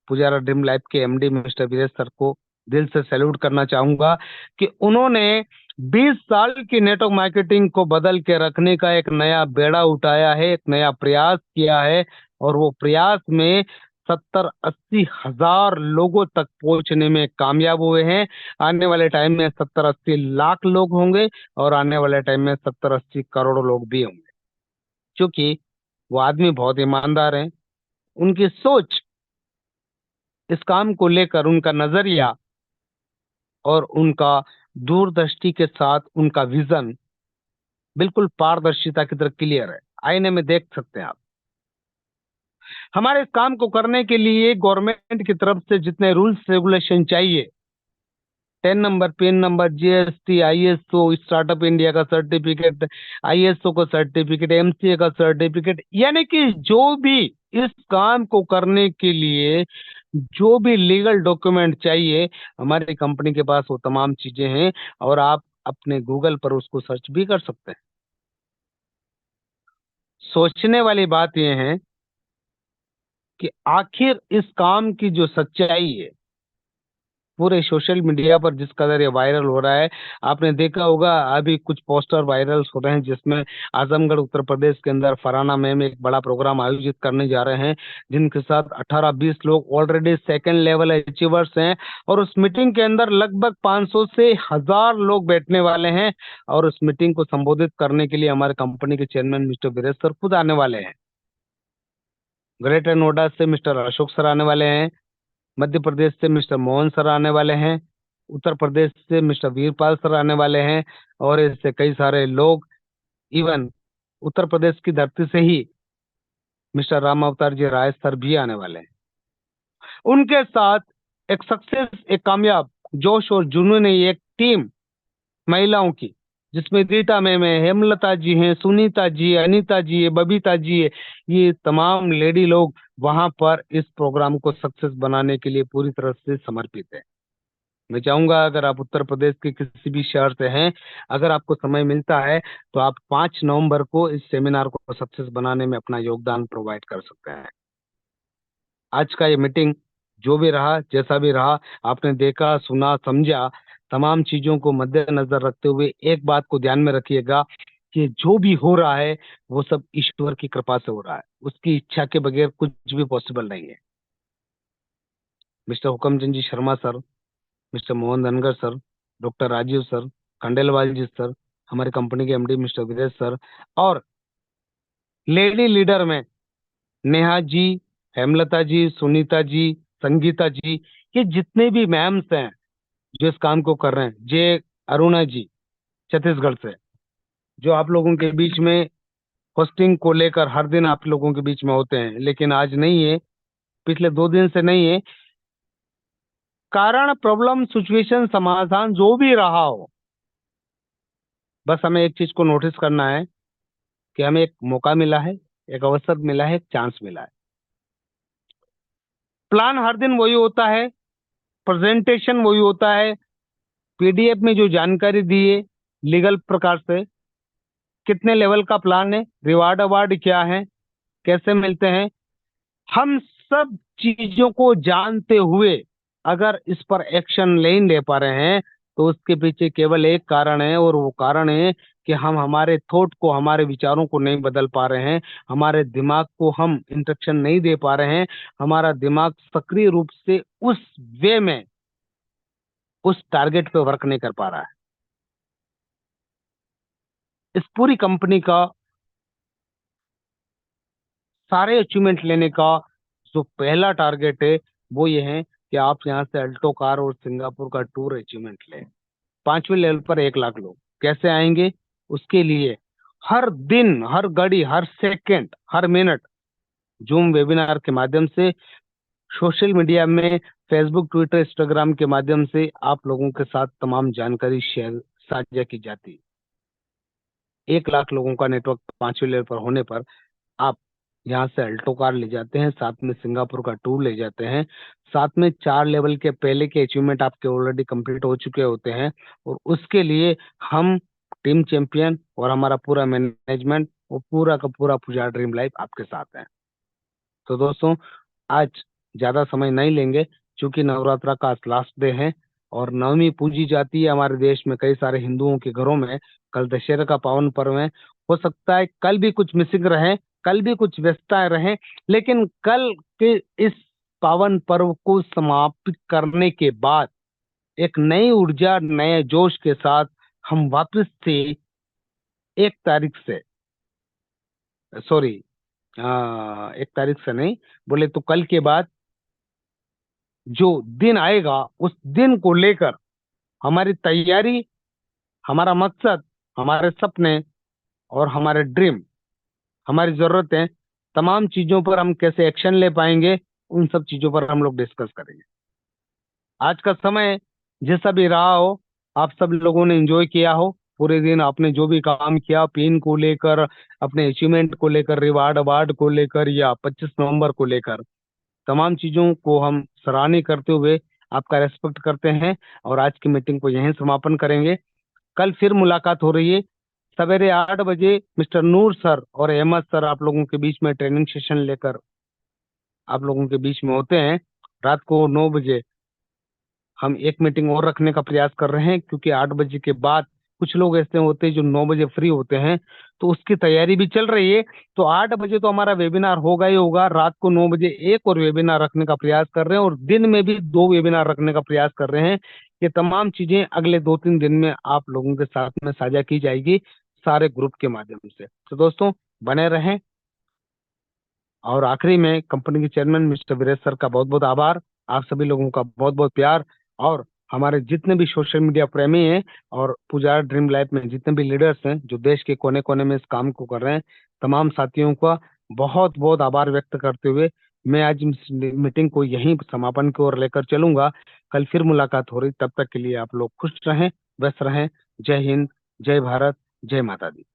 पुजारा ड्रीम लाइफ के एमडी मिस्टर वीरेश सर को दिल से सैल्यूट करना चाहूंगा कि उन्होंने 20 साल की नेटवर्क मार्केटिंग को बदल के रखने का एक नया बेड़ा उठाया है, एक नया प्रयास किया है, और वो प्रयास में 70-80 हजार लोगों तक पहुंचने में कामयाब हुए हैं। आने वाले टाइम में 70-80 लाख लोग होंगे, और आने वाले टाइम में 70-80 करोड़ लोग भी होंगे, क्योंकि वो आदमी बहुत ईमानदार हैं। उनकी सोच, इस काम को लेकर उनका नजरिया और उनका दूरदृष्टि के साथ उनका विजन बिल्कुल पारदर्शिता की तरह क्लियर है, आईने में देख सकते हैं आप। हमारे इस काम को करने के लिए गवर्नमेंट की तरफ से जितने रूल्स रेगुलेशन चाहिए, 10 number, pin number, GST, ISO, startup India का सर्टिफिकेट, आईएसओ का सर्टिफिकेट, एमसीए का सर्टिफिकेट, यानी कि जो भी इस काम को करने के लिए जो भी लीगल डॉक्यूमेंट चाहिए, हमारी कंपनी के पास वो तमाम चीजें हैं, और आप अपने गूगल पर उसको सर्च भी कर सकते हैं। सोचने वाली बात यह है कि आखिर इस काम की जो सच्चाई है, पूरे सोशल मीडिया पर जिस कदर ये वायरल हो रहा है, आपने देखा होगा अभी कुछ पोस्टर वायरल हो रहे हैं जिसमें आजमगढ़ उत्तर प्रदेश के अंदर फराना में एक बड़ा प्रोग्राम आयोजित करने जा रहे हैं, जिनके साथ 18-20 लोग ऑलरेडी सेकंड लेवल अचीवर्स हैं, और उस मीटिंग के अंदर लगभग 500 से 1000 लोग बैठने वाले हैं, और उस मीटिंग को संबोधित करने के लिए हमारे कंपनी के चेयरमैन मिस्टर वीरेश सर खुद आने वाले हैं। ग्रेटर नोएडा से मिस्टर अशोक सर आने वाले हैं, मध्य प्रदेश से मिस्टर मोहन सर आने वाले हैं, उत्तर प्रदेश से मिस्टर वीरपाल सर आने वाले हैं, और इससे कई सारे लोग, इवन उत्तर प्रदेश की धरती से ही मिस्टर राम अवतार जी राय सर भी आने वाले हैं। उनके साथ एक सक्सेस, एक कामयाब, जोश और जुनून एक टीम महिलाओं की, जिसमें रीटा मैम है, हेमलता जी हैं, सुनीता जी है, अनीता जी है, बबीता जी है, ये तमाम लेडी लोग वहां पर इस प्रोग्राम को सक्सेस बनाने के लिए पूरी तरह से समर्पित है। मैं चाहूंगा अगर आप उत्तर प्रदेश के किसी भी शहर से हैं, अगर आपको समय मिलता है, तो आप 5 नवंबर को इस सेमिनार को सक्सेस बनाने में अपना योगदान प्रोवाइड कर सकते हैं। आज का ये मीटिंग जो भी रहा, जैसा भी रहा, आपने देखा, सुना, समझा, तमाम चीजों को मद्देनजर रखते हुए एक बात को ध्यान में रखिएगा कि जो भी हो रहा है वो सब ईश्वर की कृपा से हो रहा है, उसकी इच्छा के बगैर कुछ भी पॉसिबल नहीं है। Mister Hukamchand ji Sharma sir, mister Mohan Dhangar sir, doctor Rajiv sir, Khandelwal ji sir, हमारी कंपनी के एमडी मिस्टर विदेश सर, और लेडी लीडर में नेहा जी, हेमलता जी, सुनीता जी, संगीता जी, ये जितने भी मैम्स हैं जो इस काम को कर रहे हैं, जे अरुणा जी छत्तीसगढ़ से, जो आप लोगों के बीच में होस्टिंग को लेकर हर दिन आप लोगों के बीच में होते हैं, लेकिन आज नहीं है, पिछले 2 दिन से नहीं है, कारण, प्रॉब्लम, सिचुएशन, समाधान जो भी रहा हो, बस हमें एक चीज को नोटिस करना है कि हमें एक मौका मिला है, एक अवसर मिला है, एक चांस मिला है। प्लान हर दिन वही होता है, प्रेजेंटेशन वही होता है, पीडीएफ में जो जानकारी दी है लीगल प्रकार से, कितने लेवल का प्लान है, रिवार्ड अवार्ड क्या है, कैसे मिलते हैं, हम सब चीजों को जानते हुए अगर इस पर एक्शन नहीं ले पा रहे हैं, तो उसके पीछे केवल एक कारण है, और वो कारण है कि हम हमारे थॉट को, हमारे विचारों को नहीं बदल पा रहे हैं, हमारे दिमाग को हम इंस्ट्रक्शन नहीं दे पा रहे हैं, हमारा दिमाग सक्रिय रूप से उस वे में, उस टारगेट पे वर्क नहीं कर पा रहा है। इस पूरी कंपनी का सारे अचीवमेंट लेने का जो पहला टारगेट है वो ये है कि आप यहाँ से अल्टो कार और सिंगापुर का टूर अचीवमेंट लें। 5वें लेवल पर 1 लाख लोग कैसे आएंगे, उसके लिए हर दिन, हर घड़ी, हर सेकंड, हर मिनट जूम वेबिनार के माध्यम से, सोशल मीडिया में फेसबुक, ट्विटर, इंस्टाग्राम के माध्यम से आप लोगों के साथ तमाम जानकारी शेयर, साझा की जाती। 1 लाख लोगों का नेटवर्क 5वें लेवल पर होने पर आप यहाँ से अल्टो कार ले जाते हैं, साथ में सिंगापुर का टूर ले जाते हैं, साथ में 4 लेवल के पहले के अचीवमेंट आपके ऑलरेडी कंप्लीट हो चुके होते हैं, और उसके लिए हम टीम चैंपियन और हमारा पूरा मैनेजमेंट और पूरा का पूरा पूजा ड्रीम लाइफ आपके साथ है। तो दोस्तों, आज ज्यादा समय नहीं लेंगे, क्योंकि नवरात्रा का आज लास्ट डे है, और नवमी पूजी जाती है हमारे देश में कई सारे हिंदुओं के घरों में। कल दशहरा का पावन पर्व है। हो सकता है कल भी कुछ मिसिंग रहे, कल भी कुछ व्यस्तताएं रहे, लेकिन कल के इस पावन पर्व को समाप्त करने के बाद एक नई ऊर्जा, नए जोश के साथ हम वापस से 1 तारीख से, सॉरी, 1 तारीख से नहीं, बोले तो कल के बाद जो दिन आएगा उस दिन को लेकर हमारी तैयारी, हमारा मकसद, हमारे सपने और हमारे ड्रीम, हमारी जरूरतें, तमाम चीजों पर हम कैसे एक्शन ले पाएंगे, उन सब चीजों पर हम लोग डिस्कस करेंगे। आज का समय जैसा भी रहा हो, आप सब लोगों ने एंजॉय किया हो। पूरे दिन आपने जो भी काम किया, पिन को लेकर, अपने अचीवमेंट को लेकर, रिवार्ड अवार्ड को लेकर या 25 नवंबर को लेकर, तमाम चीजों को हम सराहनीय करते हुए आपका रेस्पेक्ट करते हैं और आज की मीटिंग को यहीं समापन करेंगे। कल फिर मुलाकात हो रही है सवेरे 8 बजे। मिस्टर नूर सर और अहमद सर आप लोगों के बीच में ट्रेनिंग सेशन लेकर आप लोगों के बीच में होते हैं। रात को 9 बजे हम एक मीटिंग और रखने का प्रयास कर रहे हैं, क्योंकि 8 बजे के बाद कुछ लोग ऐसे होते हैं जो 9 बजे फ्री होते हैं, तो उसकी तैयारी भी चल रही है। तो 8 बजे तो हमारा वेबिनार होगा ही होगा। रात को 9 बजे एक और वेबिनार रखने का प्रयास कर रहे हैं और दिन में भी 2 वेबिनार रखने का प्रयास कर रहे हैं। ये तमाम चीजें अगले 2-3 दिन में आप लोगों के साथ में साझा की जाएगी सारे ग्रुप के माध्यम से। तो दोस्तों बने रहें। और आखिरी में कंपनी के चेयरमैन मिस्टर वीरेश सर का बहुत बहुत आभार, आप सभी लोगों का बहुत बहुत प्यार, और हमारे जितने भी सोशल मीडिया प्रेमी हैं और पुजारा ड्रीम लाइफ में जितने भी लीडर्स हैं जो देश के कोने कोने में इस काम को कर रहे हैं, तमाम साथियों का बहुत बहुत आभार व्यक्त करते हुए मैं आज इस मीटिंग को यहीं समापन की ओर लेकर चलूंगा। कल फिर मुलाकात हो रही, तब तक के लिए आप लोग खुश रहें, व्यस्त रहें। जय हिंद, जय भारत, जय माता दी।